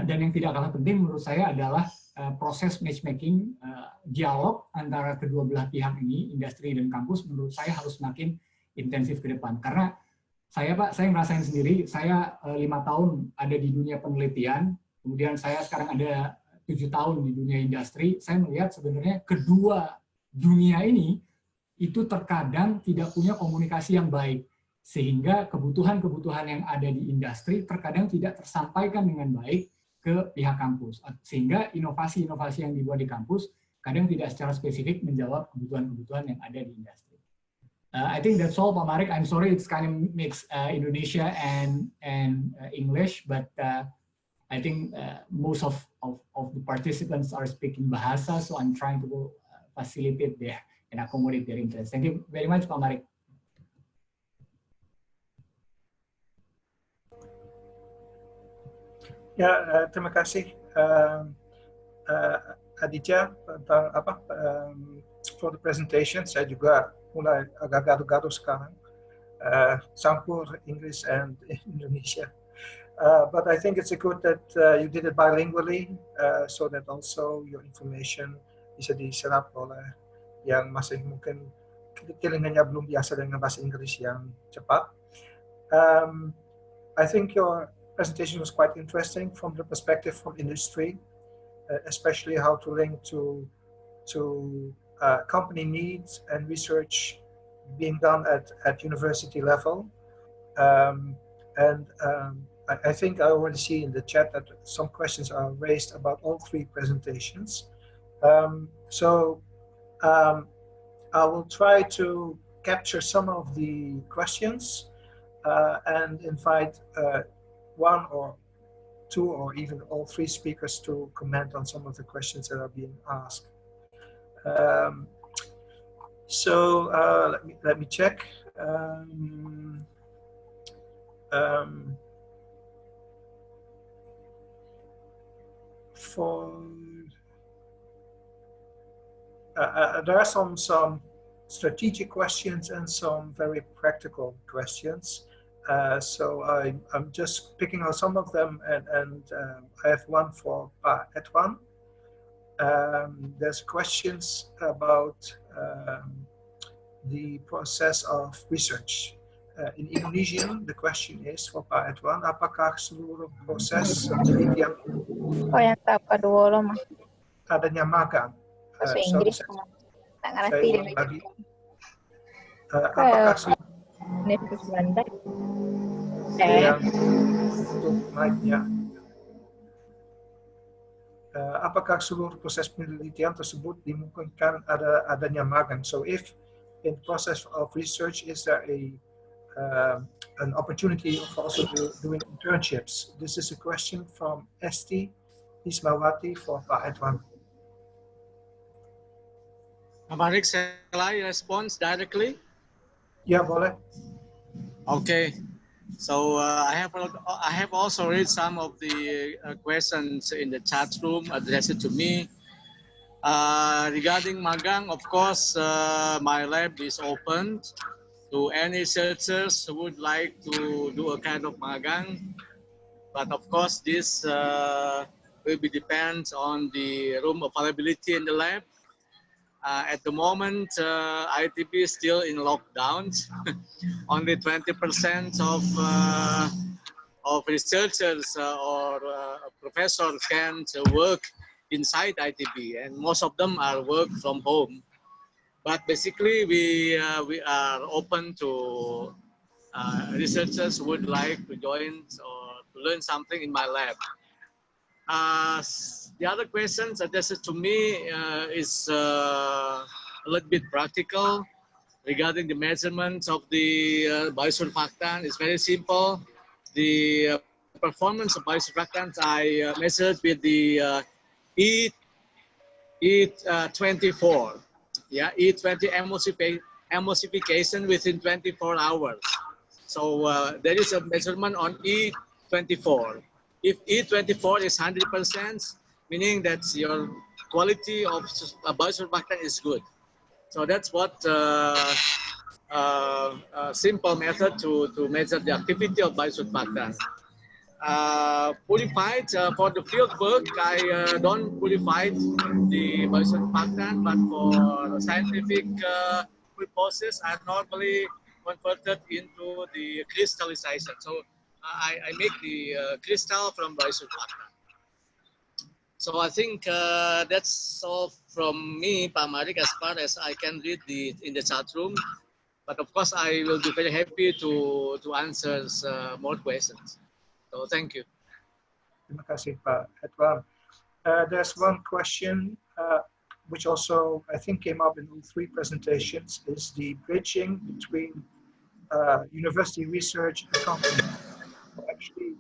Dan yang tidak kalah penting menurut saya adalah proses matchmaking, dialog antara kedua belah pihak ini, industri dan kampus, menurut saya harus semakin intensif ke depan. Karena saya ngerasain sendiri, saya 5 tahun ada di dunia penelitian, kemudian saya sekarang ada 7 tahun di dunia industri, saya melihat sebenarnya kedua dunia ini itu terkadang tidak punya komunikasi yang baik. Sehingga kebutuhan-kebutuhan yang ada di industri terkadang tidak tersampaikan dengan baik ke pihak kampus. Sehingga inovasi-inovasi yang dibuat di kampus kadang tidak secara spesifik menjawab kebutuhan-kebutuhan yang ada di industri. I think that's all, Pak Marek. I'm sorry it's kind of mixed Indonesia and English, but I think most of the participants are speaking Bahasa, so I'm trying to facilitate there and accommodate their interest. Thank you very much, Pak Marek. Ya, terima kasih Aditya tentang for the presentation. Saya juga mulai agak gaduh-gaduh sekarang, campur English and Indonesia. But I think it's good that you did it bilingually, so that also your information bisa diserap oleh yang masih mungkin telinganya belum biasa dengan bahasa Inggris yang cepat. I think your presentation was quite interesting from the perspective from industry, especially how to link to company needs and research being done at university level. I think I already see in the chat that some questions are raised about all three presentations. I will try to capture some of the questions and invite one or two or even all three speakers to comment on some of the questions that are being asked. Let me check. There are some strategic questions and some very practical questions. So I'm just picking out some of them, and I have one for Pak Edwan. There's questions about the process of research. In Indonesian, the question is for Pak Edwan, apakah seluruh proses penelitian adanya magang? Bahasa Inggris tak ngerti deh. Apakah seluruh Universitas Belanda? Apakah seluruh proses penelitian tersebut dimungkinkan adanya magang? So if in process of research is there an opportunity of also doing internships? This is a question from Esti Ismawati for Pak Edwan. Marek, shall I respond directly? Ya, boleh. Okay. So I have also read some of the questions in the chat room addressed to me. Regarding magang, of course, my lab is open to any researchers who would like to do a kind of magang. But of course, this will be depends on the room availability in the lab. At the moment, ITB is still in lockdown. Only 20% of researchers or professors can work inside ITB, and most of them are work from home. But basically, we are open to researchers who would like to join or to learn something in my lab. The other questions addressed to me is a little bit practical regarding the measurements of the biosurfactant. It's very simple. The performance of biosurfactants I measured with the E24. yeah, E20 emulsification within 24 hours. So there is a measurement on E24. If E24 is 100%, meaning that your quality of biosurfactant is good. So that's what simple method to measure the activity of biosurfactant. Purified for the field work, I don't purify the biosurfactant, but for scientific purposes, I normally converted into the crystallization. So I make the crystal from biosurfactant. So I think that's all from me, Pak Marik, as far as I can read in the chat room. But of course, I will be very happy to answer more questions. So thank you. Terima kasih, Pak Edward. There's one question which also I think came up in all three presentations, is the bridging between university research and company. Actually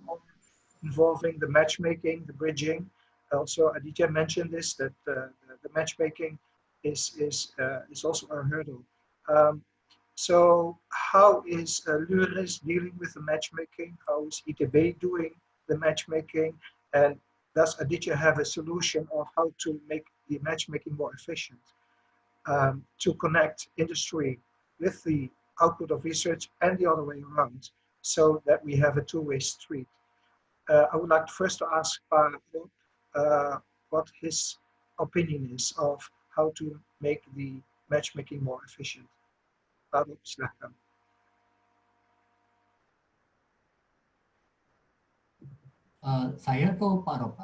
involving the matchmaking, the bridging. Also, Aditya mentioned this, that the matchmaking is also a hurdle. So how is Luris dealing with the matchmaking? How is ITB doing the matchmaking? And does Aditya have a solution of how to make the matchmaking more efficient? To connect industry with the output of research and the other way around, so that we have a two-way street. I would like first to ask what his opinion is of how to make the matchmaking more efficient. Silahkan. Saya atau Pak Rob?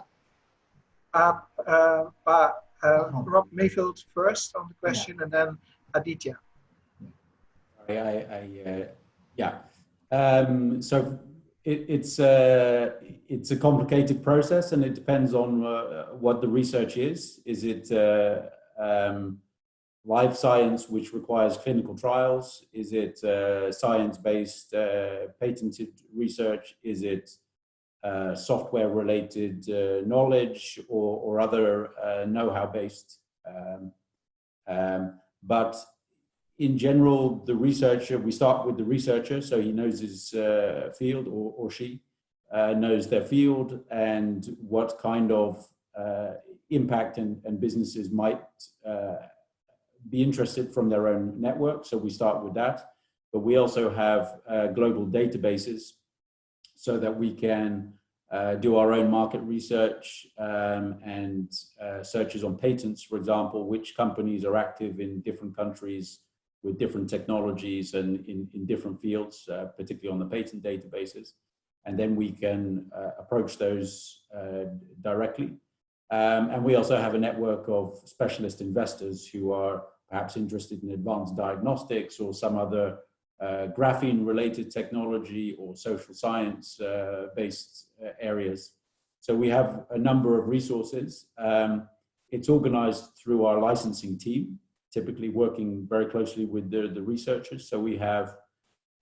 Rob Mayfield first on the question, and then Aditya. So it's a complicated process, and it depends on what the research is. Is it life science, which requires clinical trials? Is it science-based patented research? Is it software-related knowledge or other know-how based? But in general, the researcher, we start with the researcher, so he knows his field, or she knows their field and what kind of impact and businesses might be interested from their own network. So we start with that, but we also have global databases so that we can do our own market research and searches on patents, for example, which companies are active in different countries with different technologies and in different fields, particularly on the patent databases. And then we can approach those directly. And we also have a network of specialist investors who are perhaps interested in advanced diagnostics or some other graphene-related technology or social science-based areas. So we have a number of resources. It's organized through our licensing team, typically working very closely with the researchers. So we have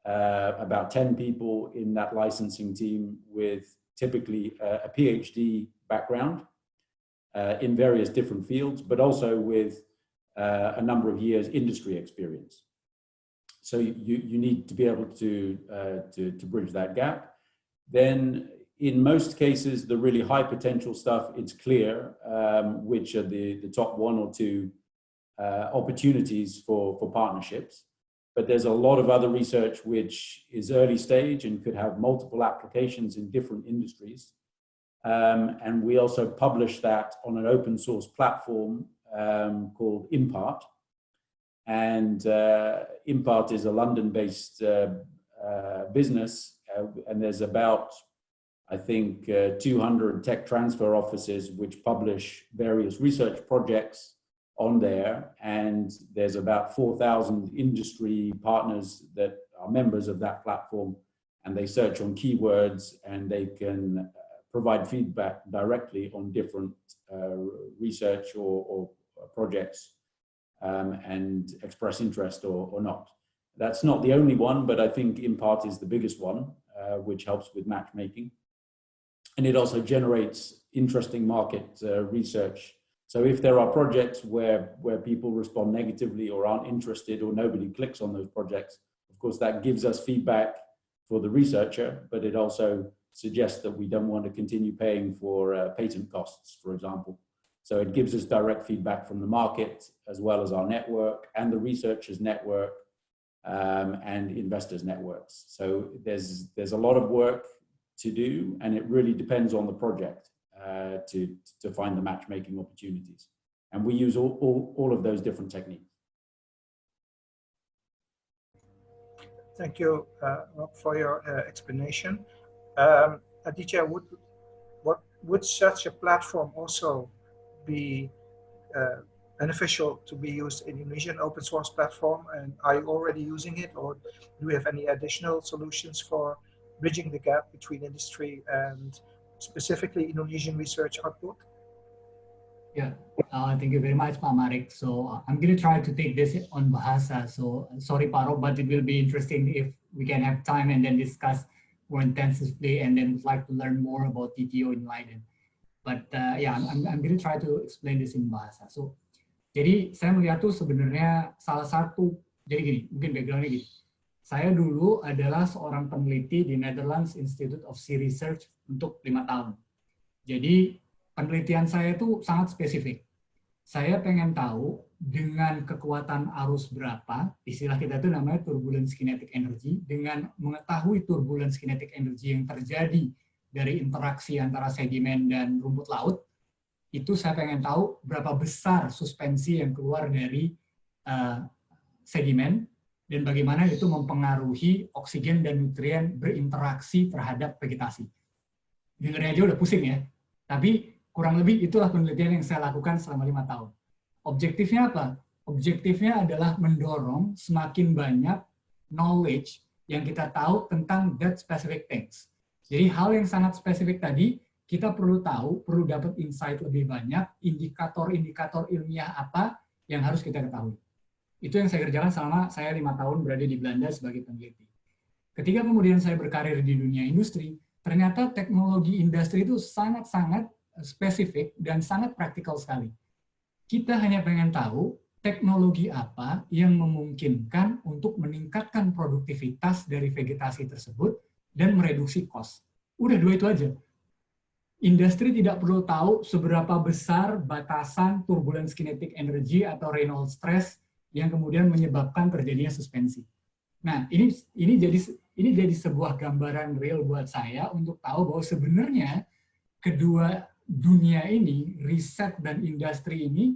about 10 people in that licensing team with typically a PhD background in various different fields, but also with a number of years industry experience. So you need to be able to bridge that gap. Then in most cases, the really high potential stuff, it's clear which are the top one or two opportunities for partnerships. But there's a lot of other research which is early stage and could have multiple applications in different industries. And we also publish that on an open source platform called Impart. And Impart is a London-based business, and there's about, I think, 200 tech transfer offices which publish various research projects on there, and there's about 4,000 industry partners that are members of that platform, and they search on keywords and they can provide feedback directly on different research or projects and express interest or not. That's not the only one, but I think Impart is the biggest one, which helps with matchmaking. And it also generates interesting market research. So if there are projects where people respond negatively or aren't interested or nobody clicks on those projects, of course, that gives us feedback for the researcher, but it also suggests that we don't want to continue paying for patent costs, for example. So it gives us direct feedback from the market, as well as our network and the researchers' network and investors' networks. So there's a lot of work to do, and it really depends on the project to find the matchmaking opportunities. And we use all of those different techniques. Thank you, Rob, for your explanation. Aditya, would such a platform also be beneficial to be used in Indonesian open source platform? And are you already using it, or do we have any additional solutions for bridging the gap between industry and specifically Indonesian research output? Yeah, thank you very much, Pak Marek. So I'm going to try to take this on Bahasa. So sorry, Pak Rob, but it will be interesting if we can have time and then discuss more intensively, and then would like to learn more about TTO in Leiden. But yeah, I'm going to try to explain this in Bahasa. So, jadi saya melihat tuh sebenarnya salah satu, jadi gini, mungkin backgroundnya gini. Saya dulu adalah seorang peneliti di Netherlands Institute of Sea Research untuk 5 tahun. Jadi penelitian saya itu sangat spesifik. Saya pengen tahu dengan kekuatan arus berapa, istilah kita itu namanya turbulence kinetic energy, dengan mengetahui turbulence kinetic energy yang terjadi dari interaksi antara sedimen dan rumput laut, itu saya pengen tahu berapa besar suspensi yang keluar dari sedimen, dan bagaimana itu mempengaruhi oksigen dan nutrien berinteraksi terhadap vegetasi. Dengarnya aja udah pusing ya, tapi kurang lebih itulah penelitian yang saya lakukan selama 5 tahun. Objektifnya apa? Objektifnya adalah mendorong semakin banyak knowledge yang kita tahu tentang that specific things. Jadi hal yang sangat spesifik tadi, kita perlu tahu, perlu dapat insight lebih banyak, indikator-indikator ilmiah apa yang harus kita ketahui. Itu yang saya kerjakan selama saya 5 tahun berada di Belanda sebagai peneliti. Ketika kemudian saya berkarir di dunia industri, ternyata teknologi industri itu sangat-sangat spesifik dan sangat praktikal sekali. Kita hanya pengen tahu teknologi apa yang memungkinkan untuk meningkatkan produktivitas dari vegetasi tersebut dan mereduksi cost. Udah 2 itu aja. Industri tidak perlu tahu seberapa besar batasan turbulence kinetic energy atau Reynolds stress yang kemudian menyebabkan terjadinya suspensi. Nah, ini jadi sebuah gambaran real buat saya untuk tahu bahwa sebenarnya kedua dunia ini, riset dan industri ini,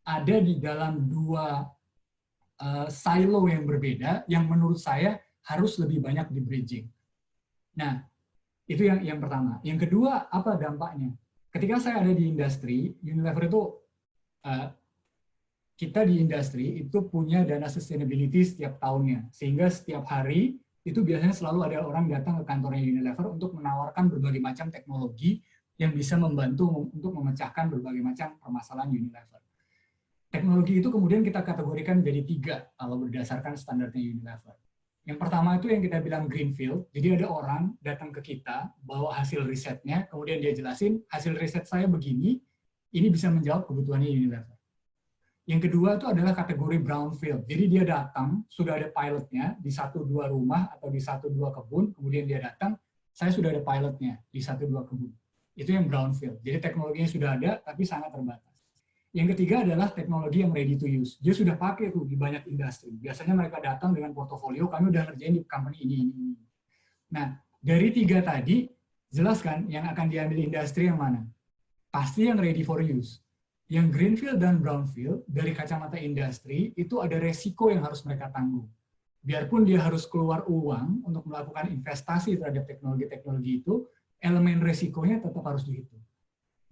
ada di dalam 2 silo yang berbeda, yang menurut saya harus lebih banyak di bridging. Nah, itu yang pertama. Yang kedua, apa dampaknya? Ketika saya ada di industri, Unilever itu, kita di industri itu punya dana sustainability setiap tahunnya. Sehingga setiap hari, itu biasanya selalu ada orang datang ke kantornya Unilever untuk menawarkan berbagai macam teknologi yang bisa membantu untuk memecahkan berbagai macam permasalahan Unilever. Teknologi itu kemudian kita kategorikan jadi 3 kalau berdasarkan standarnya Unilever. Yang pertama itu yang kita bilang greenfield, jadi ada orang datang ke kita, bawa hasil risetnya, kemudian dia jelasin, hasil riset saya begini, ini bisa menjawab kebutuhannya Unilever. Yang kedua itu adalah kategori brownfield, jadi dia datang, sudah ada pilotnya di 1-2 rumah atau di 1-2 kebun, kemudian dia datang, saya sudah ada pilotnya di 1-2 kebun. Itu yang brownfield. Jadi teknologinya sudah ada, tapi sangat terbatas. Yang ketiga adalah teknologi yang ready to use. Dia sudah pakai tuh di banyak industri. Biasanya mereka datang dengan portofolio, kami udah ngerjain di company ini. Nah, dari 3 tadi, jelas kan yang akan diambil industri yang mana? Pasti yang ready for use. Yang greenfield dan brownfield, dari kacamata industri, itu ada resiko yang harus mereka tanggung. Biarpun dia harus keluar uang untuk melakukan investasi terhadap teknologi-teknologi itu, elemen resikonya tetap harus dihitung.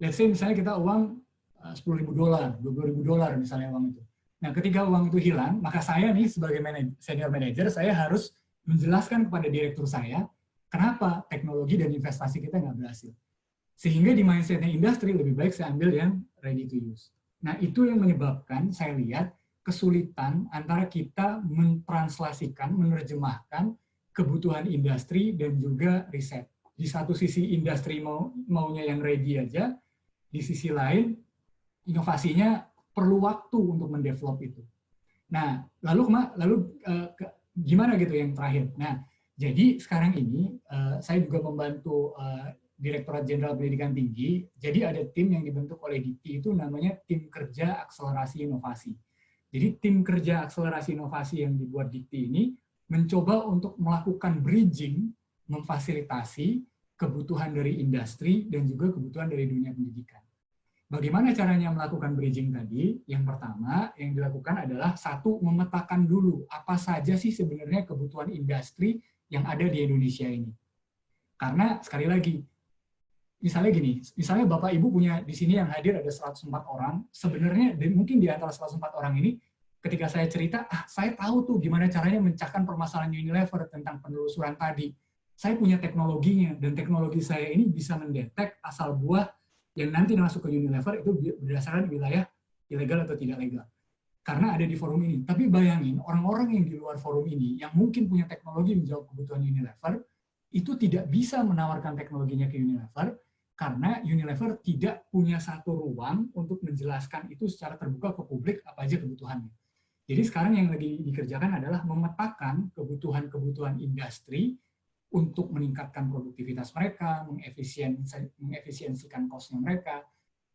Let's say misalnya kita uang $10.000, $20.000 misalnya uang itu. Nah, ketika uang itu hilang, maka saya nih sebagai senior manager, saya harus menjelaskan kepada direktur saya, kenapa teknologi dan investasi kita nggak berhasil. Sehingga di mindsetnya industri, lebih baik saya ambil yang ready to use. Nah, itu yang menyebabkan saya lihat kesulitan antara kita mentranslasikan, menerjemahkan kebutuhan industri dan juga riset. Di satu sisi industri maunya yang ready aja, di sisi lain inovasinya perlu waktu untuk mendevelop itu. Nah, lalu gimana gitu yang terakhir? Nah, jadi sekarang ini saya juga membantu Direktorat Jenderal Pendidikan Tinggi. Jadi ada tim yang dibentuk oleh Dikti itu namanya Tim Kerja Akselerasi Inovasi. Jadi tim kerja akselerasi inovasi yang dibuat Dikti ini mencoba untuk melakukan bridging, memfasilitasi kebutuhan dari industri dan juga kebutuhan dari dunia pendidikan. Bagaimana caranya melakukan bridging tadi? Yang pertama yang dilakukan adalah satu, memetakan dulu apa saja sih sebenarnya kebutuhan industri yang ada di Indonesia ini. Karena sekali lagi, misalnya Bapak Ibu punya di sini yang hadir ada 104 orang, sebenarnya mungkin di antara 104 orang ini, ketika saya cerita, saya tahu tuh gimana caranya mencahkan permasalahan Unilever tentang penelusuran tadi. Saya punya teknologinya, dan teknologi saya ini bisa mendetek asal buah yang nanti masuk ke Unilever itu berdasarkan wilayah ilegal atau tidak legal. Karena ada di forum ini. Tapi bayangin, orang-orang yang di luar forum ini, yang mungkin punya teknologi menjawab kebutuhan Unilever, itu tidak bisa menawarkan teknologinya ke Unilever, karena Unilever tidak punya satu ruang untuk menjelaskan itu secara terbuka ke publik apa aja kebutuhannya. Jadi sekarang yang lagi dikerjakan adalah memetakan kebutuhan-kebutuhan industri untuk meningkatkan produktivitas mereka, mengefisiensikan cost-nya mereka,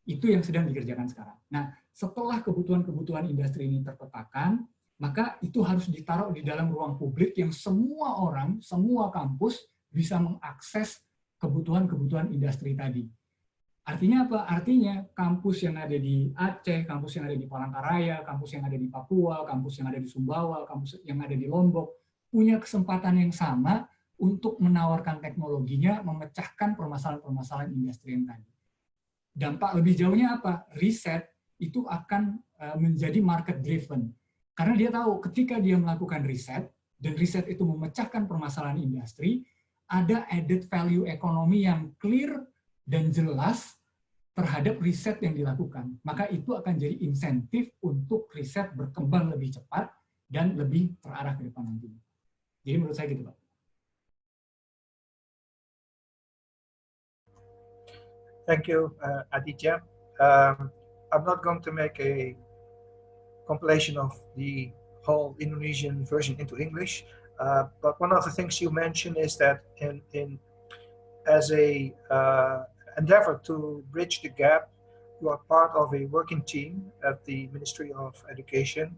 itu yang sedang dikerjakan sekarang. Nah, setelah kebutuhan-kebutuhan industri ini terpetakan, maka itu harus ditaruh di dalam ruang publik yang semua orang, semua kampus bisa mengakses kebutuhan-kebutuhan industri tadi. Artinya apa? Artinya kampus yang ada di Aceh, kampus yang ada di Palangkaraya, kampus yang ada di Papua, kampus yang ada di Sumbawa, kampus yang ada di Lombok, punya kesempatan yang sama untuk menawarkan teknologinya, memecahkan permasalahan-permasalahan industri yang tadi. Dampak lebih jauhnya apa? Riset itu akan menjadi market driven. Karena dia tahu ketika dia melakukan riset, dan riset itu memecahkan permasalahan industri, ada added value ekonomi yang clear dan jelas terhadap riset yang dilakukan. Maka itu akan jadi insentif untuk riset berkembang lebih cepat dan lebih terarah ke depan nantinya. Jadi menurut saya gitu, Pak. Thank you, Aditya. I'm not going to make a compilation of the whole Indonesian version into English, but one of the things you mentioned is that as a endeavor to bridge the gap, you are part of a working team at the Ministry of Education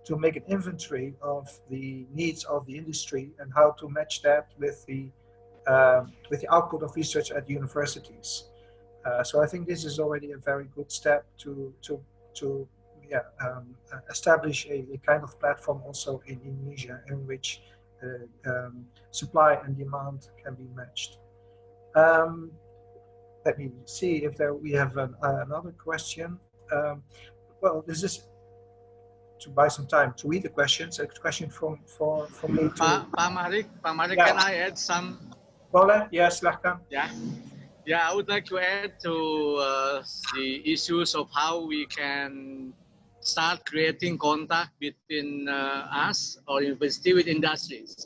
to make an inventory of the needs of the industry and how to match that with the output of research at universities. So I think this is already a very good step to establish a kind of platform also in Indonesia in which supply and demand can be matched. Let me see if we have another question. Well, this is to buy some time to read the questions. A question for me too. Pak Marik, Yeah. Can I add some? Boleh? Ya, silahkan. Yeah, I would like to add to the issues of how we can start creating contact between us or university with industries.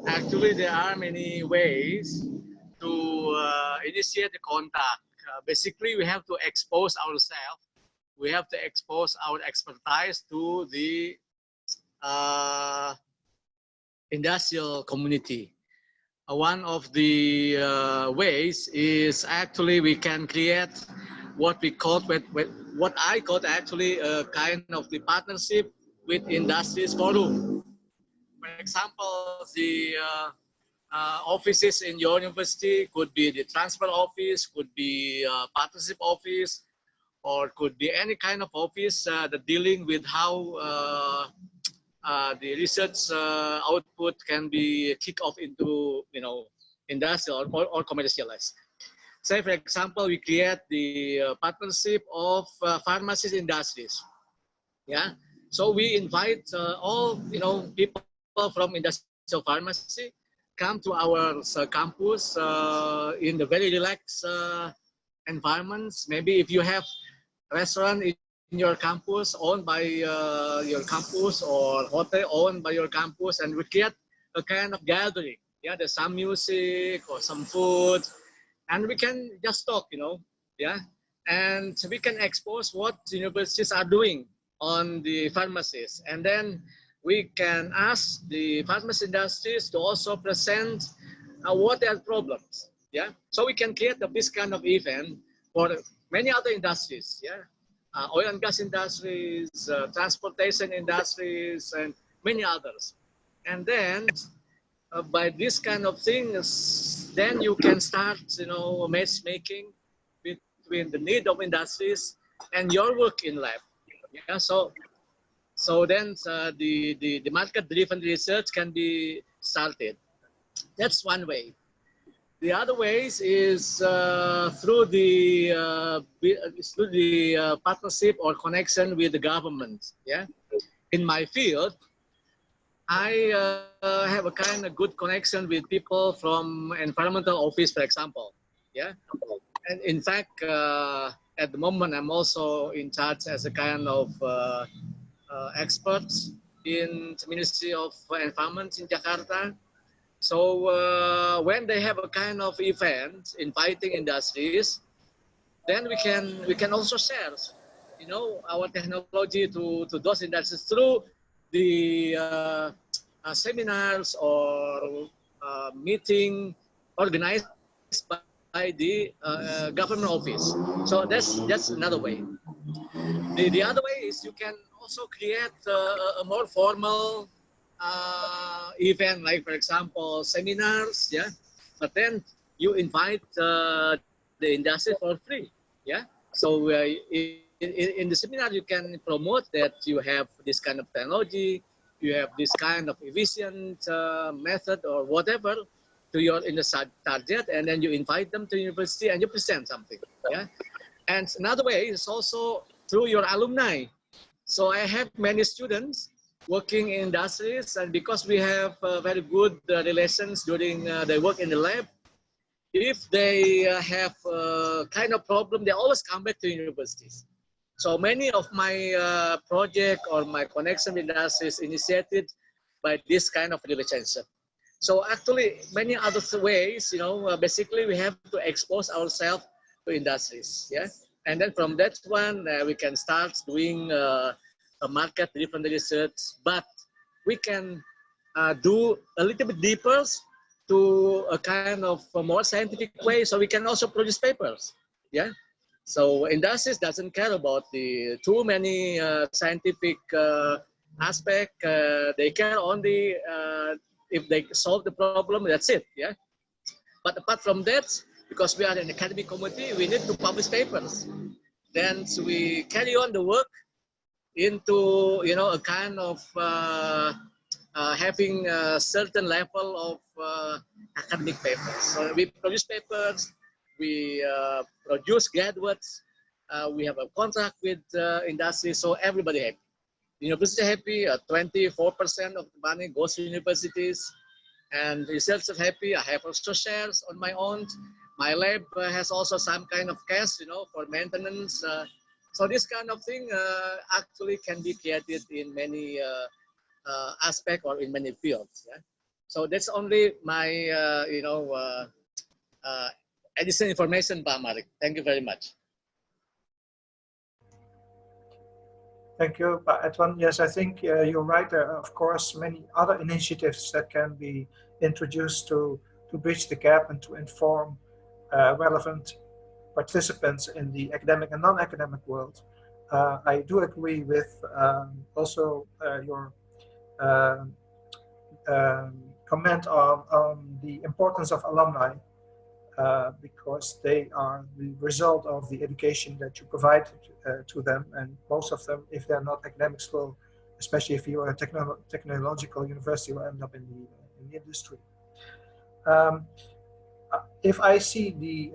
Actually, there are many ways to initiate the contact. Basically, we have to expose ourselves. We have to expose our expertise to the industrial community. One of the ways is actually we can create what we call, what I call actually a kind of the partnership with industries forum. For example, the offices in your university could be the transfer office, could be partnership office, or could be any kind of office that dealing with how the research output can be kicked off into, industrial or commercialized. Say, for example, we create the partnership of pharmacy industries. Yeah, so we invite all people from industrial pharmacy come to our campus in the very relaxed environments. Maybe if you have restaurant in your campus owned by your campus or hotel owned by your campus, and we create a kind of gathering. Yeah, there's some music or some food, and we can just talk, yeah. and we can expose what universities are doing on the pharmacies, and then we can ask the pharmacy industries to also present what their problems. Yeah, so we can create this kind of event for many other industries. Yeah, oil and gas industries, transportation industries, and many others. And then by this kind of things, then you can start, matchmaking between the need of industries and your work in lab. Yeah, so then the market-driven research can be started. That's one way. The other ways is through the partnership or connection with the government. Yeah, in my field, I have a kind of good connection with people from environmental office, for example. Yeah, and in fact, at the moment, I'm also in charge as a kind of experts in the Ministry of Environment in Jakarta. So when they have a kind of event inviting industries, then we can also share, our technology to those industries through the seminars or meeting organized by the government office. So that's another way. The other way is you can also create a more formal event, like for example seminars. Yeah, but then you invite the industry for free. Yeah, so in the seminar you can promote that you have this kind of technology, you have this kind of efficient method or whatever to your industry target, and then you invite them to university and you present something. Yeah, and another way is also through your alumni. So I have many students working in industries, and because we have very good relations during their work in the lab, if they have kind of problem, they always come back to universities. So many of my project or my connection with industries initiated by this kind of relationship. So actually, many other ways, basically we have to expose ourselves to industries, yeah. And then from that one, we can start doing a market-driven research, but we can do a little bit deeper to a kind of a more scientific way, so we can also produce papers, yeah. So industries doesn't care about the too many scientific aspect. They care only if they solve the problem, that's it, yeah. But apart from that, because we are an academic community, we need to publish papers. Then so we carry on the work into, a kind of having a certain level of academic papers. So we produce papers, we produce graduates, we have a contract with industry, so everybody happy. University happy, 24% of the money goes to universities, and researchers happy. I have also shares on my own. My lab has also some kind of cash, for maintenance. So this kind of thing actually can be created in many aspects or in many fields. Yeah? So that's only my, additional information, Pak Marik. Thank you very much. Thank you, Pak Edwan. Yes, I think you're right. There are, of course, many other initiatives that can be introduced to bridge the gap and to inform relevant participants in the academic and non-academic world. I do agree with also your comment on the importance of alumni, because they are the result of the education that you provide to them, and most of them, if they're not academics, will, especially if you are a technological university, will end up in the industry. If I see the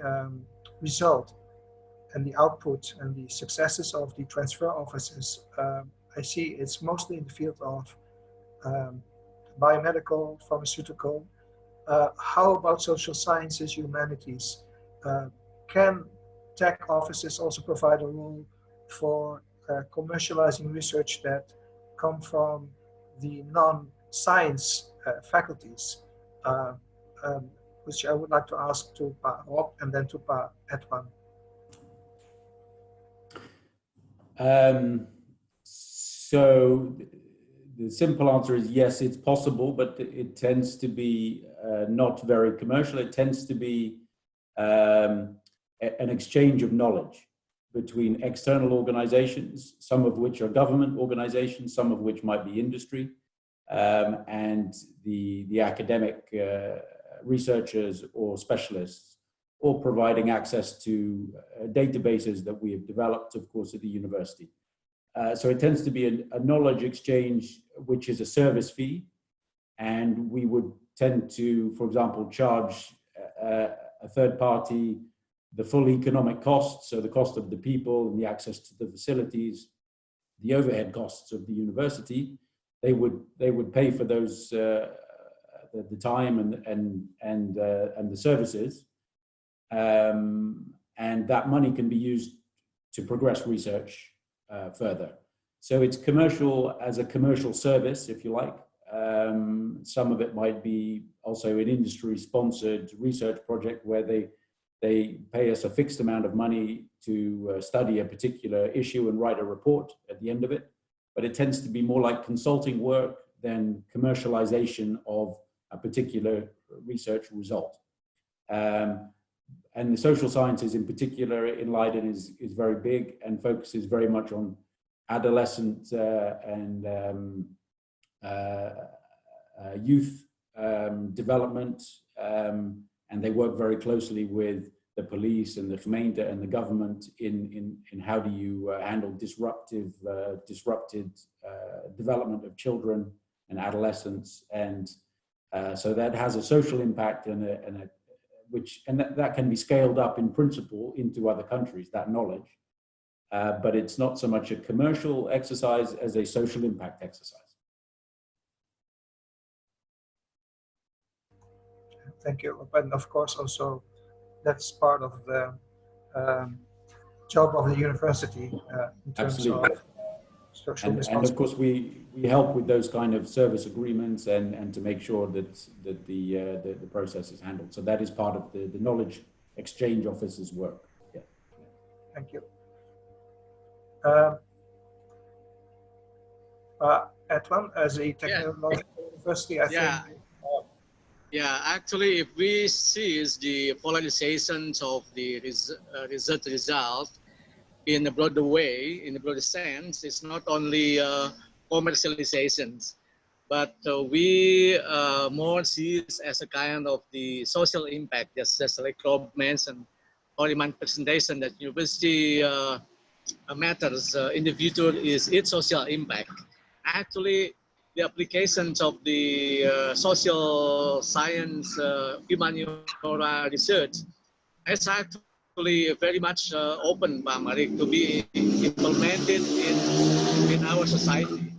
result and the output and the successes of the transfer offices, I see it's mostly in the field of biomedical, pharmaceutical. How about social sciences, humanities? Can tech offices also provide a role for commercializing research that come from the non-science faculties? Which I would like to ask to Pa Rob and then to Pa Edwan. So the simple answer is yes, it's possible, but it tends to be not very commercial. It tends to be an exchange of knowledge between external organizations, some of which are government organizations, some of which might be industry, and the academic researchers or specialists, or providing access to databases that we have developed, of course, at the university. So it tends to be a knowledge exchange, which is a service fee. And we would tend to, for example, charge a third party the full economic costs, so the cost of the people and the access to the facilities, the overhead costs of the university. They would pay for those the time and the services, and that money can be used to progress research further. So it's commercial as a commercial service, if you like. Some of it might be also an industry-sponsored research project where they pay us a fixed amount of money to study a particular issue and write a report at the end of it. But it tends to be more like consulting work than commercialization of a particular research result. And the social sciences in particular in Leiden is very big and focuses very much on adolescent and youth development, and they work very closely with the police and the gemeente and the government in how do you handle disrupted development of children and adolescents, and so that has a social impact and that can be scaled up in principle into other countries, that knowledge, but it's not so much a commercial exercise as a social impact exercise. Thank you. And of course, also that's part of the job of the university in terms Absolutely. of social and of course, we help with those kind of service agreements and to make sure that the process is handled. So that is part of the knowledge exchange office's work. Yeah. Thank you. Edwin, as a technological university, I think. Yeah, actually, if we see the polarizations of the research result in a broader way, in a broader sense, it's not only commercializations, but we more see it as a kind of the social impact, just like Rob mentioned, or in my presentation, that university matters in the future is its social impact. Actually, the applications of the social science, humaniora research is actually very much open, Pak Marik, to be implemented in our society. And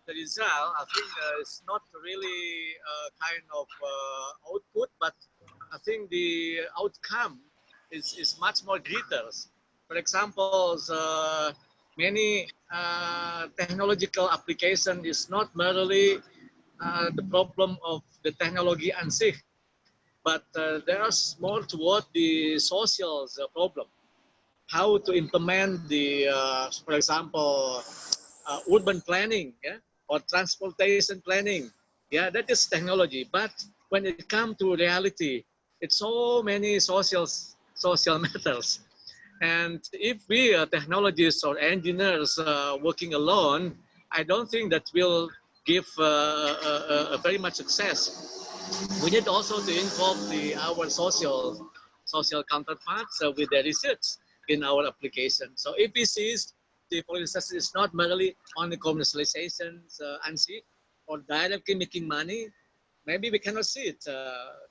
the result, I think, is not really kind of output, but I think the outcome is much more greater. For example, many technological application is not merely the problem of the technology and sich, but there's more toward the social problem. How to implement the, for example, urban planning, yeah, or transportation planning. Yeah, that is technology. But when it comes to reality, it's so many social matters. And if we are technologists or engineers working alone, I don't think that will give a very much success. We need also to involve our social counterparts with the research in our application. So if we see the polarization is not merely on the commercialization or directly making money, maybe we cannot see it,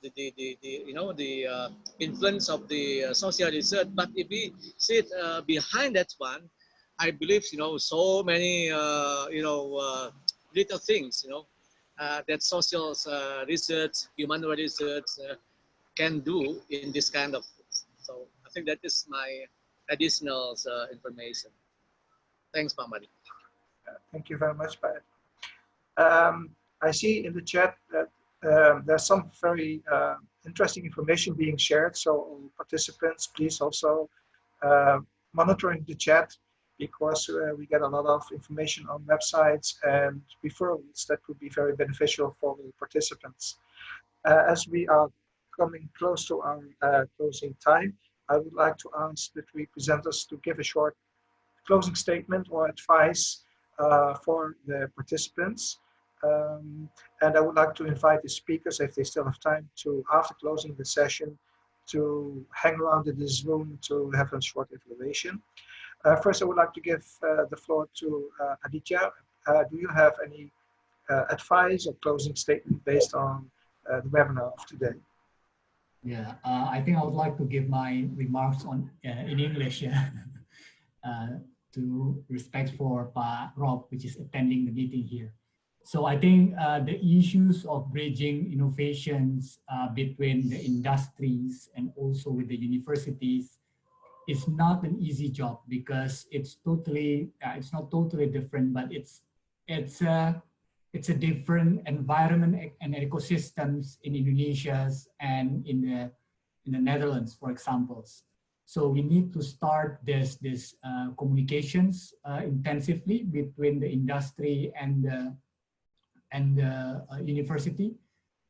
the influence of the social research. But if we see it behind that one, I believe, so many, little things, that social research, human research can do in this kind of things. So I think that is my additional information. Thanks, Pak Mari. Thank you very much, Pat. I see in the chat that there's some very interesting information being shared. So participants, please also monitoring the chat. because we get a lot of information on websites and referrals that would be very beneficial for the participants. As we are coming close to our closing time, I would like to ask the three presenters to give a short closing statement or advice for the participants. And I would like to invite the speakers, if they still have time, to, after closing the session, to hang around in this room to have a short evaluation. First, I would like to give the floor to Aditya. Do you have any advice or closing statement based on the webinar of today? Yeah, I think I would like to give my remarks on in English, yeah, to respect for Rob, which is attending the meeting here. So I think the issues of bridging innovations between the industries and also with the universities is not an easy job, because it's totally, it's not totally different, but it's a different environment and ecosystems in Indonesia and in the Netherlands, for example. So we need to start this communications intensively between the industry and the university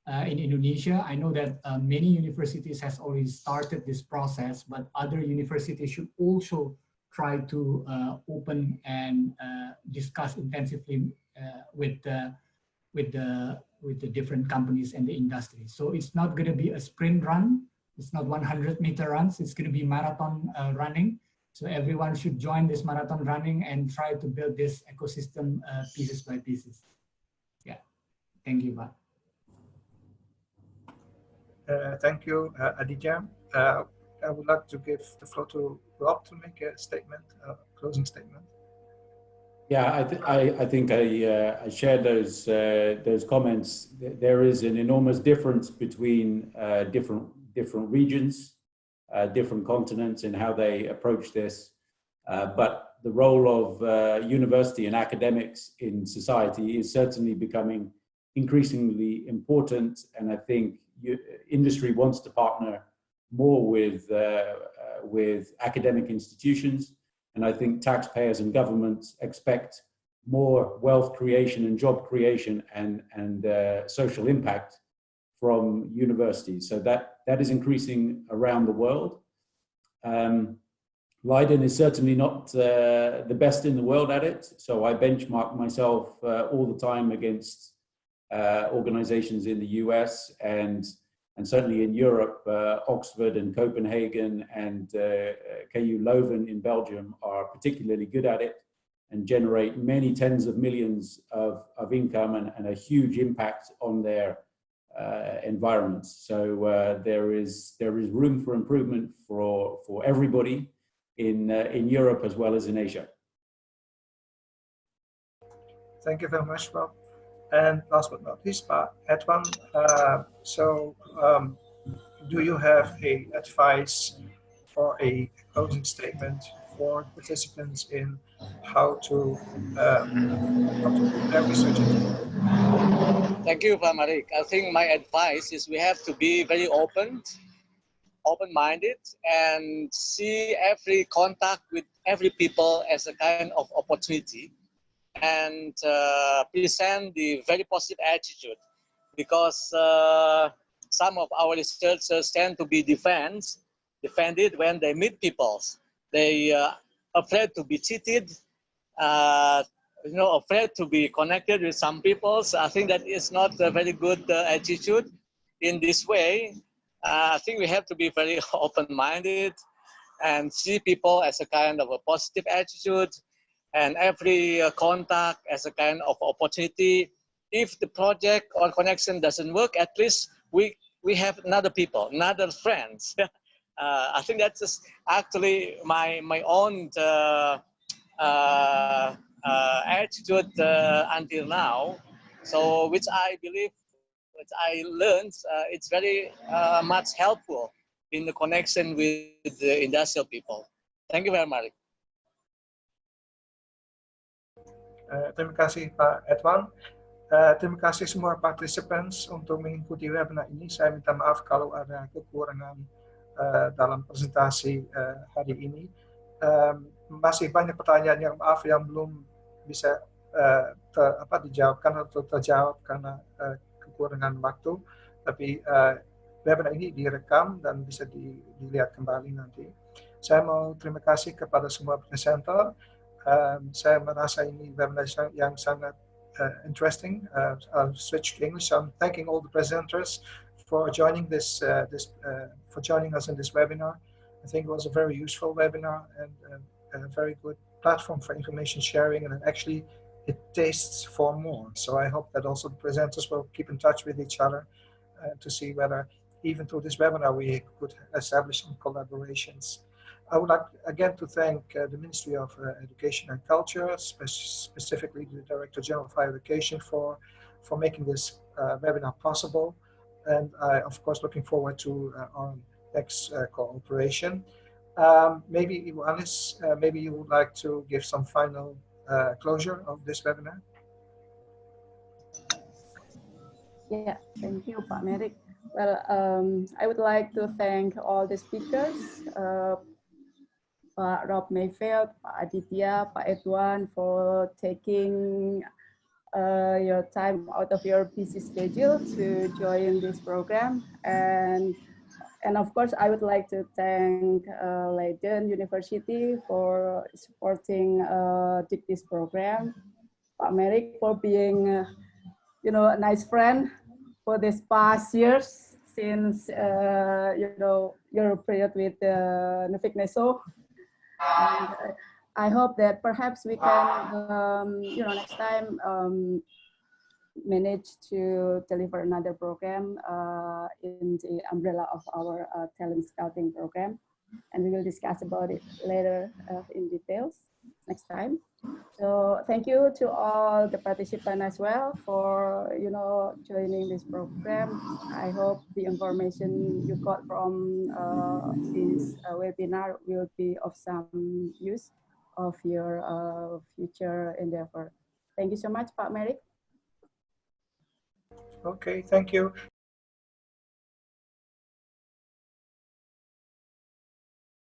in Indonesia. I know that many universities has already started this process, but other universities should also try to open and discuss intensively with the different companies and the industry. So it's not going to be a sprint run. It's not 100-meter runs. It's going to be marathon running. So everyone should join this marathon running and try to build this ecosystem pieces by pieces. Yeah, thank you, Pak. Thank you, Aditya. I would like to give the floor to Rob to make a statement, closing statement. Yeah, I think I share those comments. There is an enormous difference between different regions, different continents in how they approach this. But the role of university and academics in society is certainly becoming increasingly important, and I think industry wants to partner more with academic institutions, and I think taxpayers and governments expect more wealth creation and job creation and social impact from universities. So that is increasing around the world. Leiden is certainly not the best in the world at it, so I benchmark myself all the time against organizations in the US and certainly in Europe. Oxford and Copenhagen and KU Leuven in Belgium are particularly good at it and generate many tens of millions of income and a huge impact on their environments. So there is room for improvement for everybody in Europe as well as in Asia. Thank you very much, Rob. And last but not least, Edwan, do you have a advice or a closing statement for participants in how to do their research? Thank you, Pak Marik. I think my advice is we have to be very open-minded, and see every contact with every people as a kind of opportunity, and present the very positive attitude, because some of our researchers tend to be defended when they meet people. They are afraid to be cheated, afraid to be connected with some people. So I think that is not a very good attitude. In this way, I think we have to be very open-minded and see people as a kind of a positive attitude, and every contact as a kind of opportunity. If the project or connection doesn't work, at least we have another friends. I think that's just actually my own attitude until now. So which I believe, which I learned, it's very much helpful in the connection with the industrial people. Thank you very much. Terima kasih Pak Edwan. Terima kasih semua participants untuk mengikuti webinar ini. Saya minta maaf kalau ada kekurangan dalam presentasi hari ini. masih banyak pertanyaan yang maaf yang belum bisa dijawabkan atau terjawab karena kekurangan waktu. Tapi webinar ini direkam dan bisa dilihat kembali nanti. Saya mau terima kasih kepada semua presenter. Saya merasa ini webinar yang sangat interesting. I'll switch to English. I'm thanking all the presenters for joining for joining us in this webinar. I think it was a very useful webinar and a very good platform for information sharing, and actually it tastes for more. So I hope that also the presenters will keep in touch with each other to see whether even through this webinar we could establish some collaborations. I would like again to thank the Ministry of Education and Culture, specifically the Director General of Higher Education for making this webinar possible. And I, of course, looking forward to our next cooperation. Maybe Ioannis, maybe you would like to give some final closure of this webinar. Yeah, thank you, Pak Merik. Well, I would like to thank all the speakers, Pak Rob Mayfield, Pak Aditya, Pak Edwan, for taking your time out of your busy schedule to join this program. And of course, I would like to thank Leiden University for supporting this program. Pak Merik for being, a nice friend for these past years since, your period with Nufik-Neso. And I hope that perhaps we can, next time manage to deliver another program in the umbrella of our talent scouting program. And we will discuss about it later in details next time. So thank you to all the participants as well for, joining this program. I hope the information you got from this webinar will be of some use of your future endeavor. Thank you so much, Pak Merik. Okay, thank you.